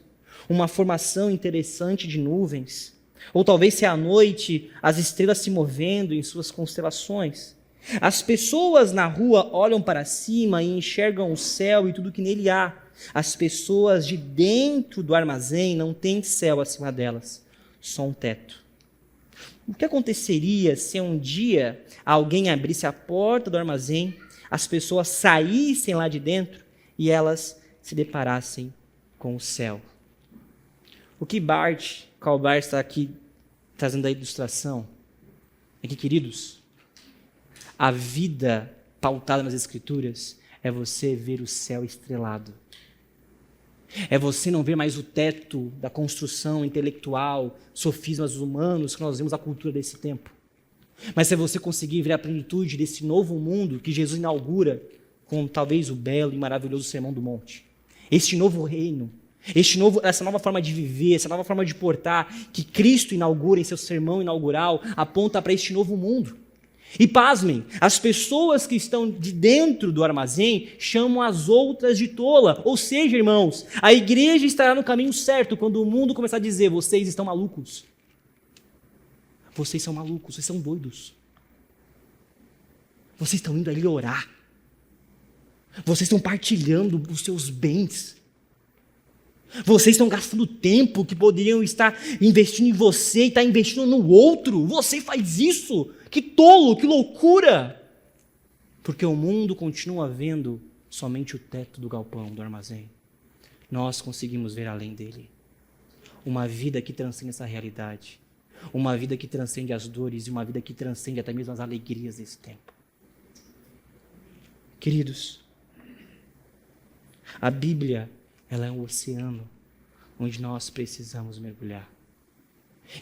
uma formação interessante de nuvens, ou talvez se à noite as estrelas se movendo em suas constelações. As pessoas na rua olham para cima e enxergam o céu e tudo que nele há. As pessoas de dentro do armazém não têm céu acima delas, só um teto. O que aconteceria se um dia alguém abrisse a porta do armazém, as pessoas saíssem lá de dentro e elas se deparassem com o céu? O que Bart Kalbar está aqui trazendo a ilustração é que, queridos, a vida pautada nas Escrituras é você ver o céu estrelado. É você não ver mais o teto da construção intelectual, sofismas humanos que nós vemos na cultura desse tempo. Mas é você conseguir ver a plenitude desse novo mundo que Jesus inaugura com talvez o belo e maravilhoso Sermão do Monte. Este novo reino, essa nova forma de viver, essa nova forma de portar que Cristo inaugura em seu sermão inaugural, aponta para este novo mundo. E pasmem, as pessoas que estão de dentro do armazém chamam as outras de tola. Ou seja, irmãos, a igreja estará no caminho certo quando o mundo começar a dizer: vocês estão malucos. Vocês são malucos, vocês são doidos. Vocês estão indo ali orar. Vocês estão partilhando os seus bens. Vocês estão gastando tempo que poderiam estar investindo em você e estar investindo no outro. Você faz isso? Que tolo, que loucura! Porque o mundo continua vendo somente o teto do galpão, do armazém. Nós conseguimos ver além dele. Uma vida que transcende essa realidade. Uma vida que transcende as dores e uma vida que transcende até mesmo as alegrias desse tempo. Queridos, a Bíblia, ela é um oceano onde nós precisamos mergulhar.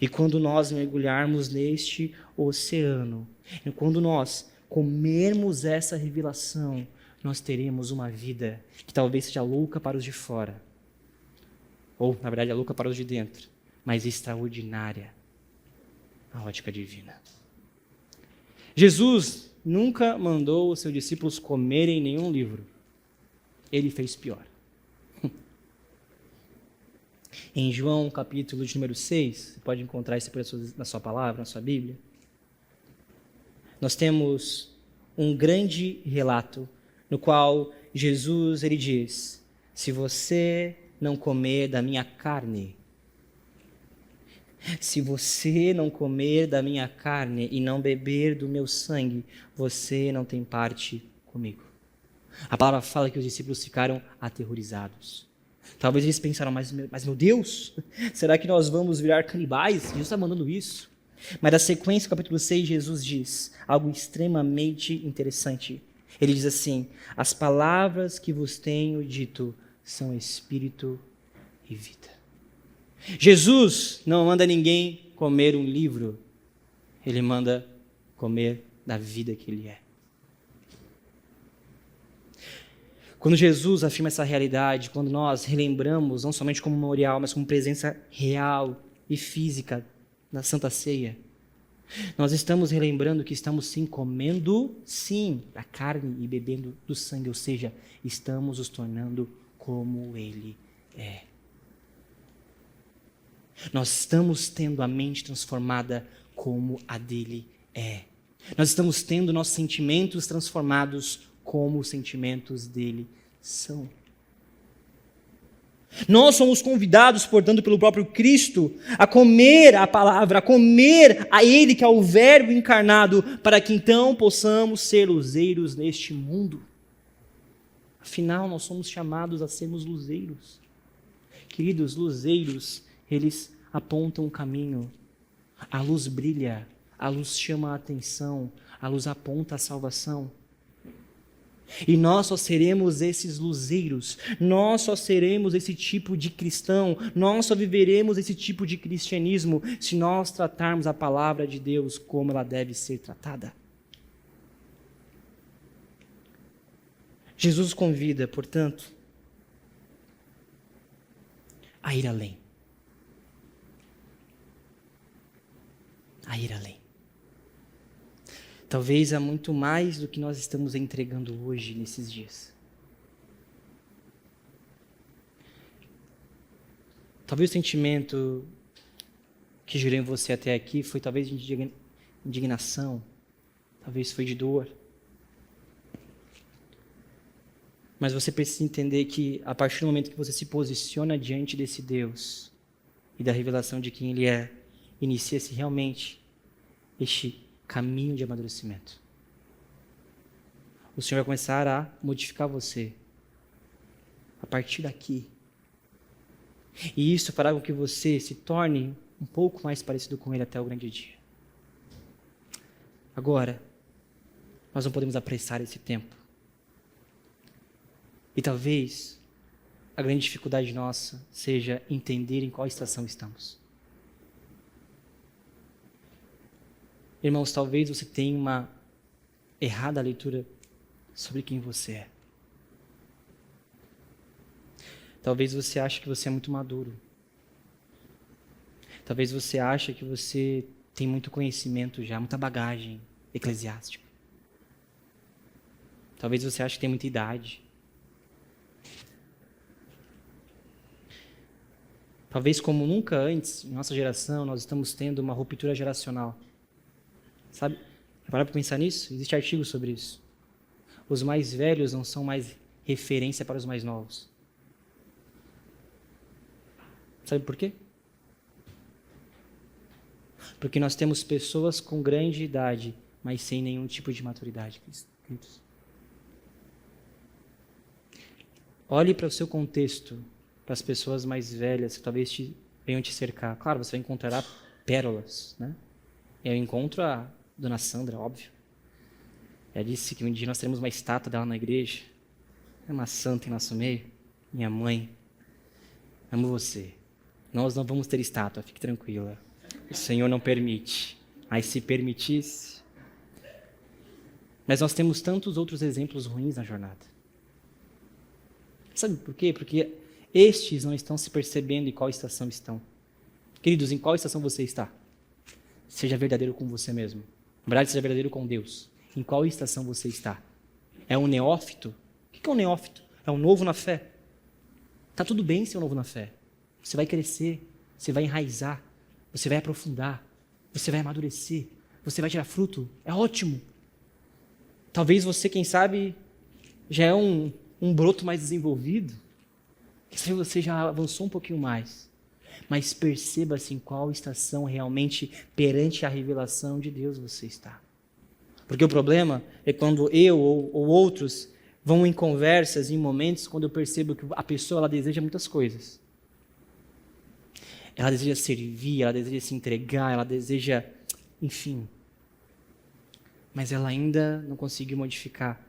E quando nós mergulharmos neste oceano, e quando nós comermos essa revelação, nós teremos uma vida que talvez seja louca para os de fora, ou, na verdade, é louca para os de dentro, mas extraordinária na ótica divina. Jesus nunca mandou os seus discípulos comerem nenhum livro. Ele fez pior. Em João, capítulo de número 6, você pode encontrar isso na sua palavra, na sua Bíblia. Nós temos um grande relato no qual Jesus ele diz: se você não comer da minha carne, se você não comer da minha carne e não beber do meu sangue, você não tem parte comigo. A palavra fala que os discípulos ficaram aterrorizados. Talvez eles pensaram, mas meu Deus, será que nós vamos virar canibais? Jesus está mandando isso. Mas na sequência, capítulo 6, Jesus diz algo extremamente interessante. Ele diz assim: as palavras que vos tenho dito são espírito e vida. Jesus não manda ninguém comer um livro. Ele manda comer da vida que ele é. Quando Jesus afirma essa realidade, quando nós relembramos, não somente como memorial, mas como presença real e física na Santa Ceia, nós estamos relembrando que estamos sim comendo, sim, da carne e bebendo do sangue, ou seja, estamos nos tornando como Ele é. Nós estamos tendo a mente transformada como a dele é. Nós estamos tendo nossos sentimentos transformados como os sentimentos dele são. Nós somos convidados, portanto, pelo próprio Cristo, a comer a palavra, a comer a Ele, que é o Verbo encarnado, para que então possamos ser luzeiros neste mundo. Afinal, nós somos chamados a sermos luzeiros. Queridos, luzeiros, eles apontam o caminho. A luz brilha, a luz chama a atenção, a luz aponta a salvação. E nós só seremos esses luzeiros, nós só seremos esse tipo de cristão, nós só viveremos esse tipo de cristianismo se nós tratarmos a palavra de Deus como ela deve ser tratada. Jesus convida, portanto, a ir além. A ir além. Talvez há muito mais do que nós estamos entregando hoje, nesses dias. Talvez o sentimento que gerou em você até aqui foi talvez de indignação, talvez foi de dor. Mas você precisa entender que a partir do momento que você se posiciona diante desse Deus e da revelação de quem Ele é, inicia-se realmente este caminho de amadurecimento. O Senhor vai começar a modificar você a partir daqui. E isso fará com que você se torne um pouco mais parecido com Ele até o grande dia. Agora, nós não podemos apressar esse tempo. E talvez a grande dificuldade nossa seja entender em qual estação estamos. Irmãos, talvez você tenha uma errada leitura sobre quem você é. Talvez você ache que você é muito maduro. Talvez você ache que você tem muito conhecimento já, muita bagagem eclesiástica. Talvez você ache que tem muita idade. Talvez como nunca antes, em nossa geração, nós estamos tendo uma ruptura geracional. Sabe? Para pensar nisso? Existe artigo sobre isso. Os mais velhos não são mais referência para os mais novos. Sabe por quê? Porque nós temos pessoas com grande idade, mas sem nenhum tipo de maturidade. Olhe para o seu contexto, para as pessoas mais velhas que talvez venham te cercar. Claro, você vai encontrar pérolas, né? Eu encontro a Dona Sandra, óbvio. Ela disse que um dia nós teremos uma estátua dela na igreja. É uma santa em nosso meio. Minha mãe, amo você. Nós não vamos ter estátua, fique tranquila. O Senhor não permite. Mas se permitisse... Mas nós temos tantos outros exemplos ruins na jornada. Sabe por quê? Porque estes não estão se percebendo em qual estação estão. Queridos, em qual estação você está? Seja verdadeiro com você mesmo. Na verdade, seja verdadeiro com Deus. Em qual estação você está? É um neófito? O que é um neófito? É um novo na fé. Está tudo bem ser um novo na fé. Você vai crescer, você vai enraizar, você vai aprofundar, você vai amadurecer, você vai tirar fruto. É ótimo. Talvez você, quem sabe, já é um broto mais desenvolvido. Quem sabe você já avançou um pouquinho mais. Mas perceba-se em qual estação realmente perante a revelação de Deus você está. Porque o problema é quando eu ou outros vão em conversas, em momentos, quando eu percebo que a pessoa ela deseja muitas coisas. Ela deseja servir, ela deseja se entregar, ela deseja, enfim. Mas ela ainda não conseguiu modificar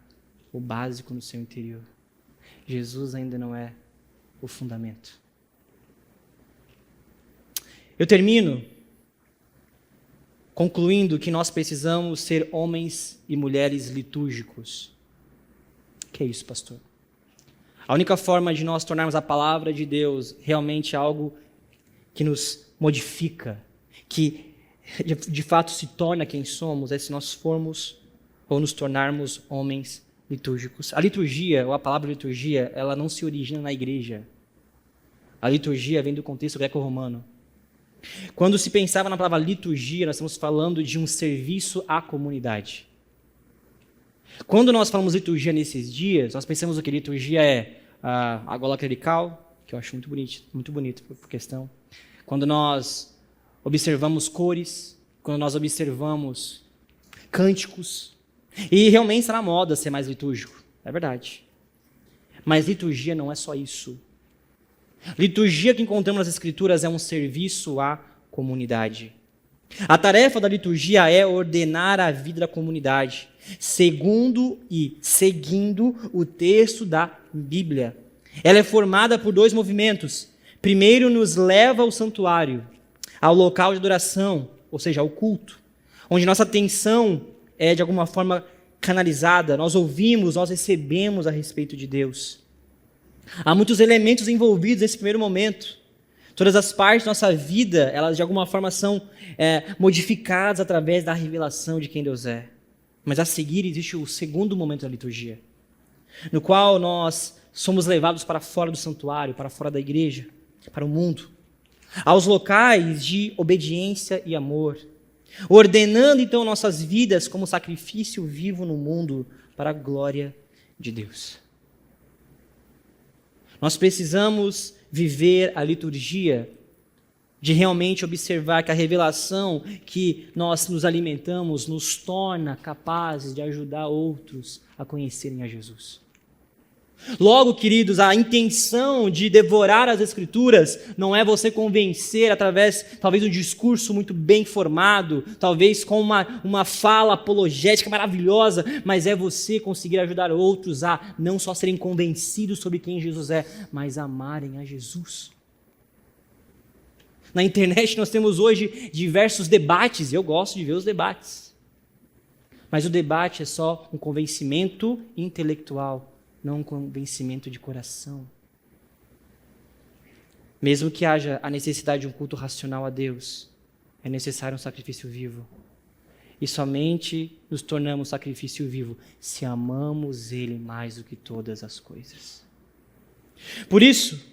o básico no seu interior. Jesus ainda não é o fundamento. Eu termino concluindo que nós precisamos ser homens e mulheres litúrgicos. O que é isso, pastor? A única forma de nós tornarmos a palavra de Deus realmente algo que nos modifica, que de fato se torna quem somos, é se nós formos ou nos tornarmos homens litúrgicos. A liturgia, ou a palavra liturgia, ela não se origina na igreja. A liturgia vem do contexto greco-romano. Quando se pensava na palavra liturgia, nós estamos falando de um serviço à comunidade. Quando nós falamos liturgia nesses dias, nós pensamos o que? Liturgia é a gola clerical, que eu acho muito bonito por questão. Quando nós observamos cores, quando nós observamos cânticos, e realmente está na moda ser mais litúrgico, é verdade. Mas liturgia não é só isso. Liturgia que encontramos nas Escrituras é um serviço à comunidade. A tarefa da liturgia é ordenar a vida da comunidade, segundo e seguindo o texto da Bíblia. Ela é formada por dois movimentos. Primeiro, nos leva ao santuário, ao local de adoração, ou seja, ao culto, onde nossa atenção é de alguma forma canalizada, nós ouvimos, nós recebemos a respeito de Deus. Há muitos elementos envolvidos nesse primeiro momento. Todas as partes da nossa vida, elas de alguma forma são modificadas através da revelação de quem Deus é. Mas a seguir existe o segundo momento da liturgia, no qual nós somos levados para fora do santuário, para fora da igreja, para o mundo, aos locais de obediência e amor, ordenando então nossas vidas como sacrifício vivo no mundo para a glória de Deus. Nós precisamos viver a liturgia de realmente observar que a revelação que nós nos alimentamos nos torna capazes de ajudar outros a conhecerem a Jesus. Logo, queridos, a intenção de devorar as Escrituras não é você convencer através, talvez, de um discurso muito bem formado, talvez com uma fala apologética maravilhosa, mas é você conseguir ajudar outros a não só serem convencidos sobre quem Jesus é, mas amarem a Jesus. Na internet nós temos hoje diversos debates, e eu gosto de ver os debates. Mas o debate é só um convencimento intelectual, não um convencimento de coração. Mesmo que haja a necessidade de um culto racional a Deus, é necessário um sacrifício vivo. E somente nos tornamos sacrifício vivo se amamos Ele mais do que todas as coisas. Por isso,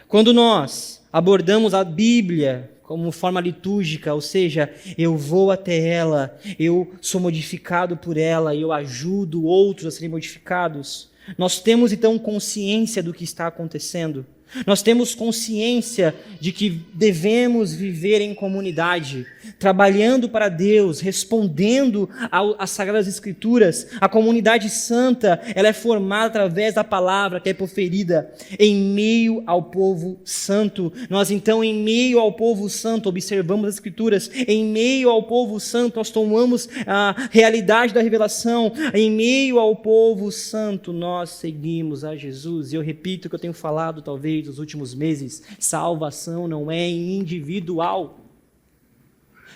quando nós abordamos a Bíblia como forma litúrgica, ou seja, eu vou até ela, eu sou modificado por ela, eu ajudo outros a serem modificados, nós temos então consciência do que está acontecendo. Nós temos consciência de que devemos viver em comunidade, trabalhando para Deus, respondendo às Sagradas Escrituras. A comunidade santa, ela é formada através da palavra que é proferida em meio ao povo santo. Nós então, em meio ao povo santo, observamos as Escrituras. Em meio ao povo santo, nós tomamos a realidade da revelação. Em meio ao povo santo, nós seguimos a Jesus. E eu repito o que eu tenho falado, talvez, nos últimos meses: salvação não é individual.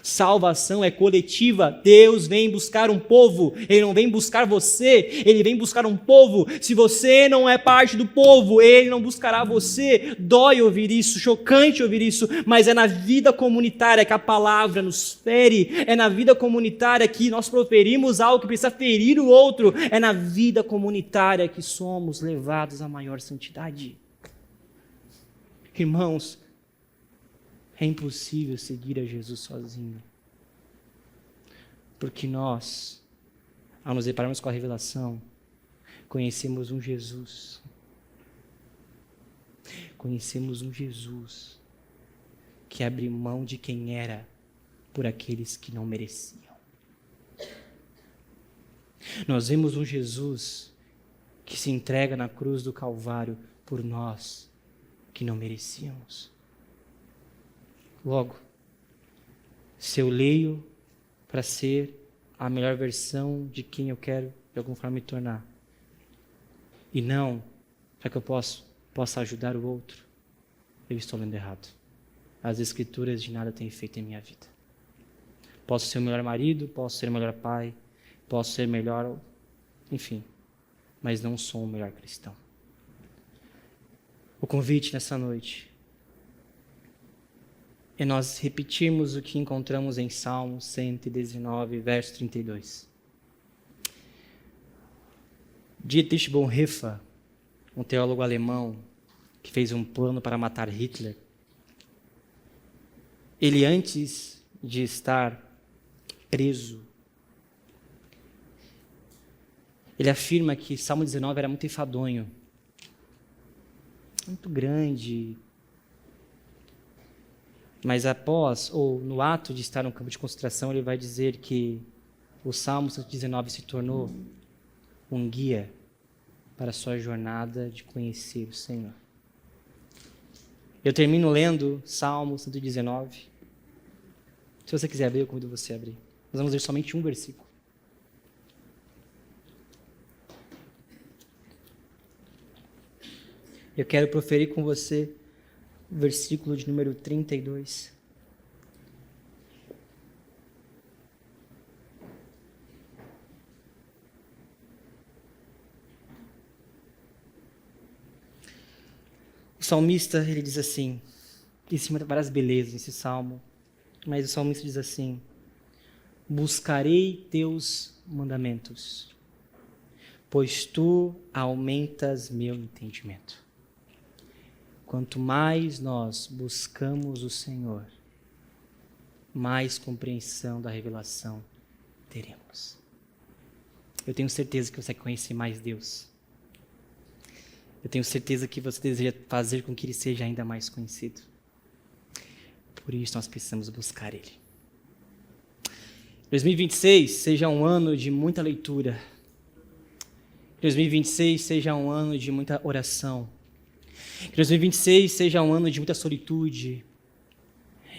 Salvação é coletiva. Deus vem buscar um povo. Ele não vem buscar você, Ele vem buscar um povo. Se você não é parte do povo, Ele não buscará você. Dói ouvir isso, chocante ouvir isso, mas é na vida comunitária que a palavra nos fere. É na vida comunitária que nós proferimos algo que precisa ferir o outro. É na vida comunitária que somos levados à maior santidade. Irmãos, é impossível seguir a Jesus sozinho. Porque nós, ao nos depararmos com a revelação, conhecemos um Jesus. Conhecemos um Jesus que abre mão de quem era por aqueles que não mereciam. Nós vemos um Jesus que se entrega na cruz do Calvário por nós que não merecíamos. Logo, se eu leio para ser a melhor versão de quem eu quero de alguma forma me tornar, e não para que eu possa ajudar o outro, eu estou lendo errado. As Escrituras de nada têm efeito em minha vida. Posso ser o melhor marido, posso ser o melhor pai, posso ser melhor, enfim, mas não sou o melhor cristão. O convite nessa noite é nós repetirmos o que encontramos em Salmo 119, verso 32. Dietrich Bonhoeffer, um teólogo alemão que fez um plano para matar Hitler, ele, antes de estar preso, ele afirma que Salmo 19 era muito enfadonho, muito grande. Mas após, ou no ato de estar no campo de concentração, ele vai dizer que o Salmo 119 se tornou um guia para a sua jornada de conhecer o Senhor. Eu termino lendo Salmo 119. Se você quiser abrir, eu convido você a abrir. Nós vamos ler somente um versículo. Eu quero proferir com você o versículo de número 32. O salmista, ele diz assim: Existem várias belezas nesse salmo, mas o salmista diz assim: buscarei teus mandamentos, pois tu aumentas meu entendimento. Quanto mais nós buscamos o Senhor, mais compreensão da revelação teremos. Eu tenho certeza que você quer conhecer mais Deus. Eu tenho certeza que você deseja fazer com que Ele seja ainda mais conhecido. Por isso nós precisamos buscar Ele. 2026 seja um ano de muita leitura. 2026 seja um ano de muita oração. Que 2026 seja um ano de muita solitude.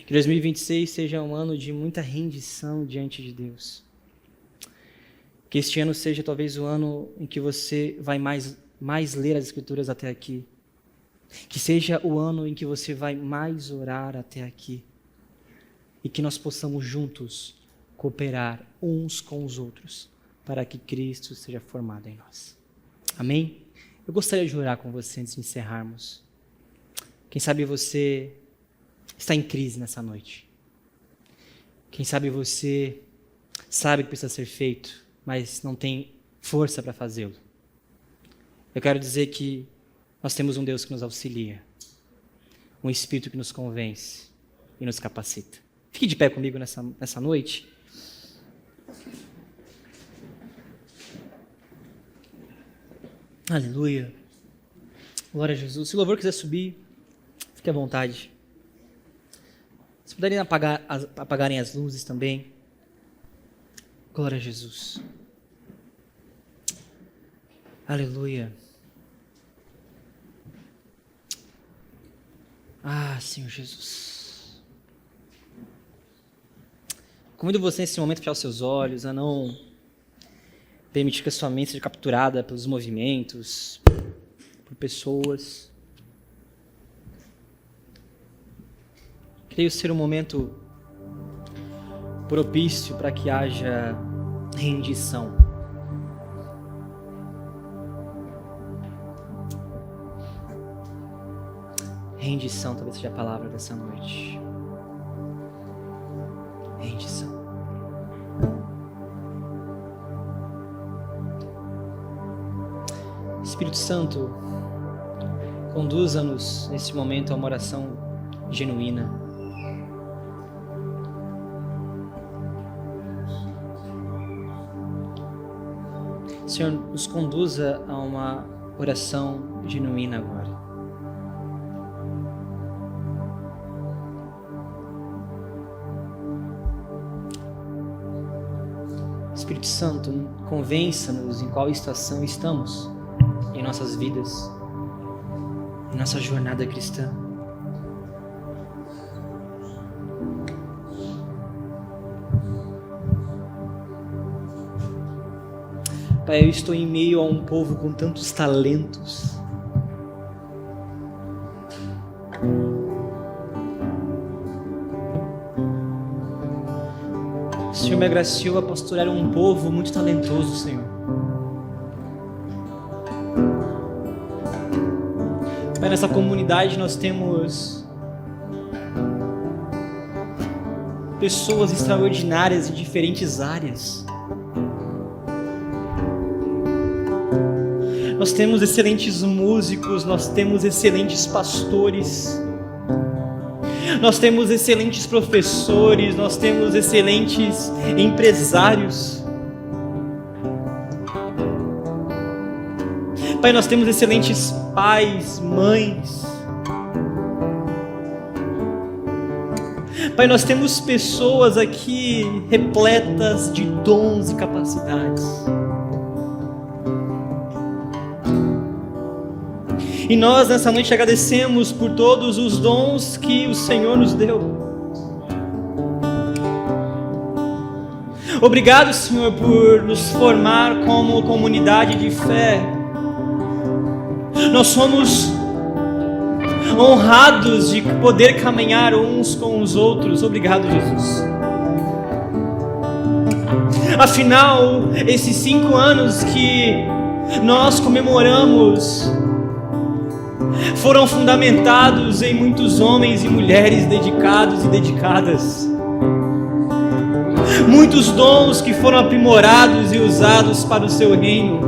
Que 2026 seja um ano de muita rendição diante de Deus. Que este ano seja talvez o ano em que você vai mais ler as Escrituras até aqui. Que seja o ano em que você vai mais orar até aqui. E que nós possamos juntos cooperar uns com os outros para que Cristo seja formado em nós. Amém? Eu gostaria de orar com você antes de encerrarmos. Quem sabe você está em crise nessa noite. Quem sabe você sabe que precisa ser feito, mas não tem força para fazê-lo. Eu quero dizer que nós temos um Deus que nos auxilia, um Espírito que nos convence e nos capacita. Fique de pé comigo nessa noite. Aleluia. Glória a Jesus. Se o louvor quiser subir, fique à vontade. Se puderem apagarem as luzes também. Glória a Jesus. Aleluia. Senhor Jesus. Convido você nesse momento a fechar os seus olhos, a não permitir que a sua mente seja capturada pelos movimentos, por pessoas. Creio ser um momento propício para que haja rendição. Rendição talvez seja a palavra dessa noite. Rendição. Espírito Santo, conduza-nos nesse momento a uma oração genuína. Senhor, nos conduza a uma oração genuína agora. Espírito Santo, convença-nos em qual estação estamos em nossas vidas, em nossa jornada cristã. Pai, eu estou em meio a um povo com tantos talentos. O Senhor me agraciou a pastorear um povo muito talentoso, Senhor. Pai, nessa comunidade nós temos pessoas extraordinárias em diferentes áreas. Nós temos excelentes músicos, nós temos excelentes pastores, nós temos excelentes professores, nós temos excelentes empresários. Pai, nós temos excelentes pais, mães. Pai, nós temos pessoas aqui repletas de dons e capacidades. E nós nessa noite agradecemos por todos os dons que o Senhor nos deu. Obrigado, Senhor, por nos formar como comunidade de fé. Nós somos honrados de poder caminhar uns com os outros. Obrigado, Jesus. Afinal, esses 5 anos que nós comemoramos foram fundamentados em muitos homens e mulheres dedicados e dedicadas. Muitos dons que foram aprimorados e usados para o seu reino.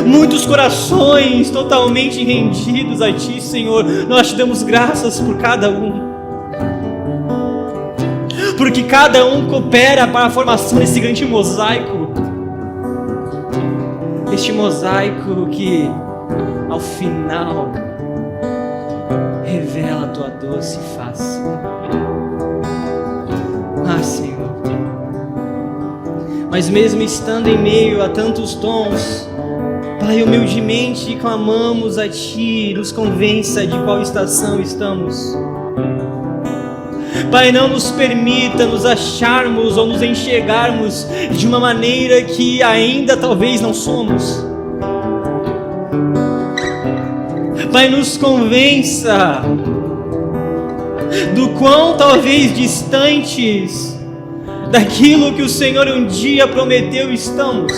Muitos corações totalmente rendidos a Ti, Senhor. Nós te damos graças por cada um. Porque cada um coopera para a formação desse grande mosaico. Este mosaico que, ao final, revela a Tua doce face. Ah, Senhor. Mas mesmo estando em meio a tantos dons, Pai, humildemente clamamos a Ti, nos convença de qual estação estamos. Pai, não nos permita nos acharmos ou nos enxergarmos de uma maneira que ainda talvez não somos. Pai, nos convença do quão talvez distantes daquilo que o Senhor um dia prometeu estamos.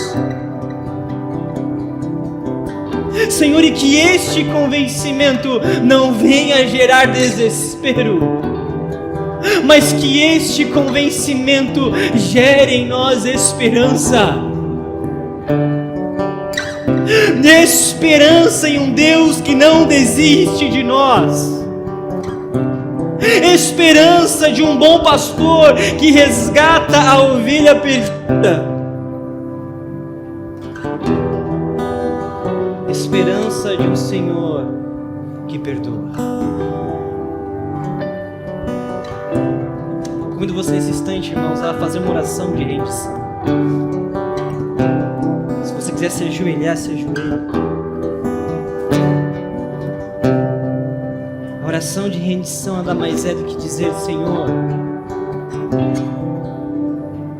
Senhor, e que este convencimento não venha gerar desespero, mas que este convencimento gere em nós esperança. Esperança em um Deus que não desiste de nós. Esperança de um bom pastor que resgata a ovelha perdida. Esperança de um Senhor que perdoa. Convido você nesse instante, irmãos, a fazer uma oração de rendição. Se você quiser se ajoelhar, se ajoelhe. A oração de rendição nada mais é do que dizer: Senhor,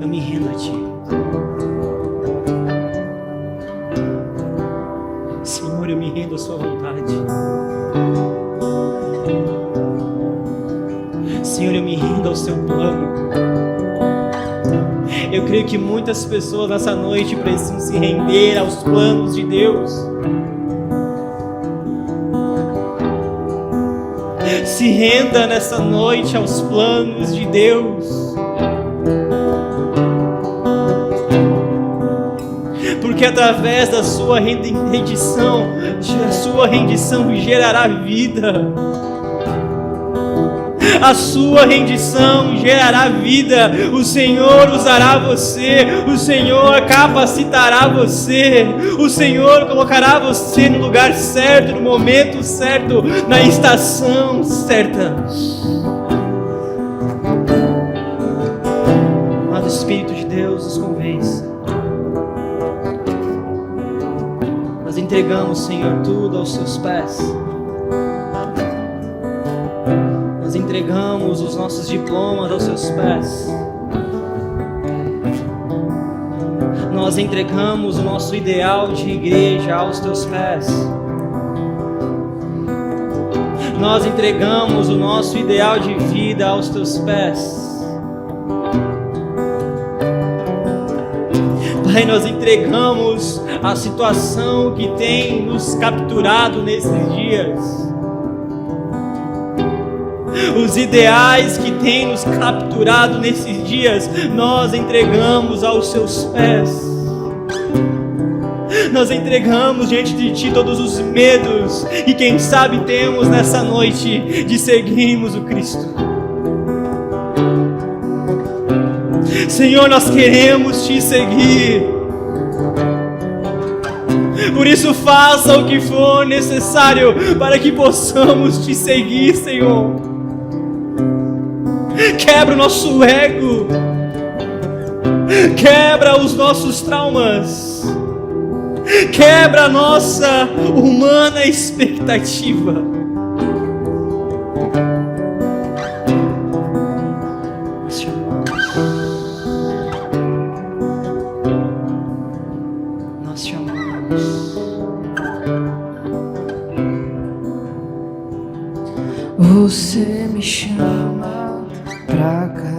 eu me rendo a Ti. Senhor, eu me rendo à Sua vontade. Senhor, eu me rendo ao Seu plano. Eu creio que muitas pessoas nessa noite precisam se render aos planos de Deus. Se renda nessa noite aos planos de Deus. Porque através da sua rendição, a sua rendição gerará vida. A sua rendição gerará vida. O Senhor usará você. O Senhor capacitará você. O Senhor colocará você no lugar certo, no momento certo, na estação certa. Mas o Espírito de Deus nos convence. Nós entregamos, Senhor, tudo aos Seus pés. Nós entregamos os nossos diplomas aos Seus pés. Nós entregamos o nosso ideal de igreja aos Teus pés. Nós entregamos o nosso ideal de vida aos Teus pés. Pai, nós entregamos a situação que tem nos capturado nesses dias. Os ideais que têm nos capturado nesses dias, nós entregamos aos Seus pés. Nós entregamos diante de Ti todos os medos e quem sabe temos nessa noite de seguirmos o Cristo. Senhor, nós queremos Te seguir. Por isso faça o que for necessário para que possamos Te seguir, Senhor. Quebra o nosso ego, quebra os nossos traumas, quebra a nossa humana expectativa. Nós te amamos. Você me chama pra cá.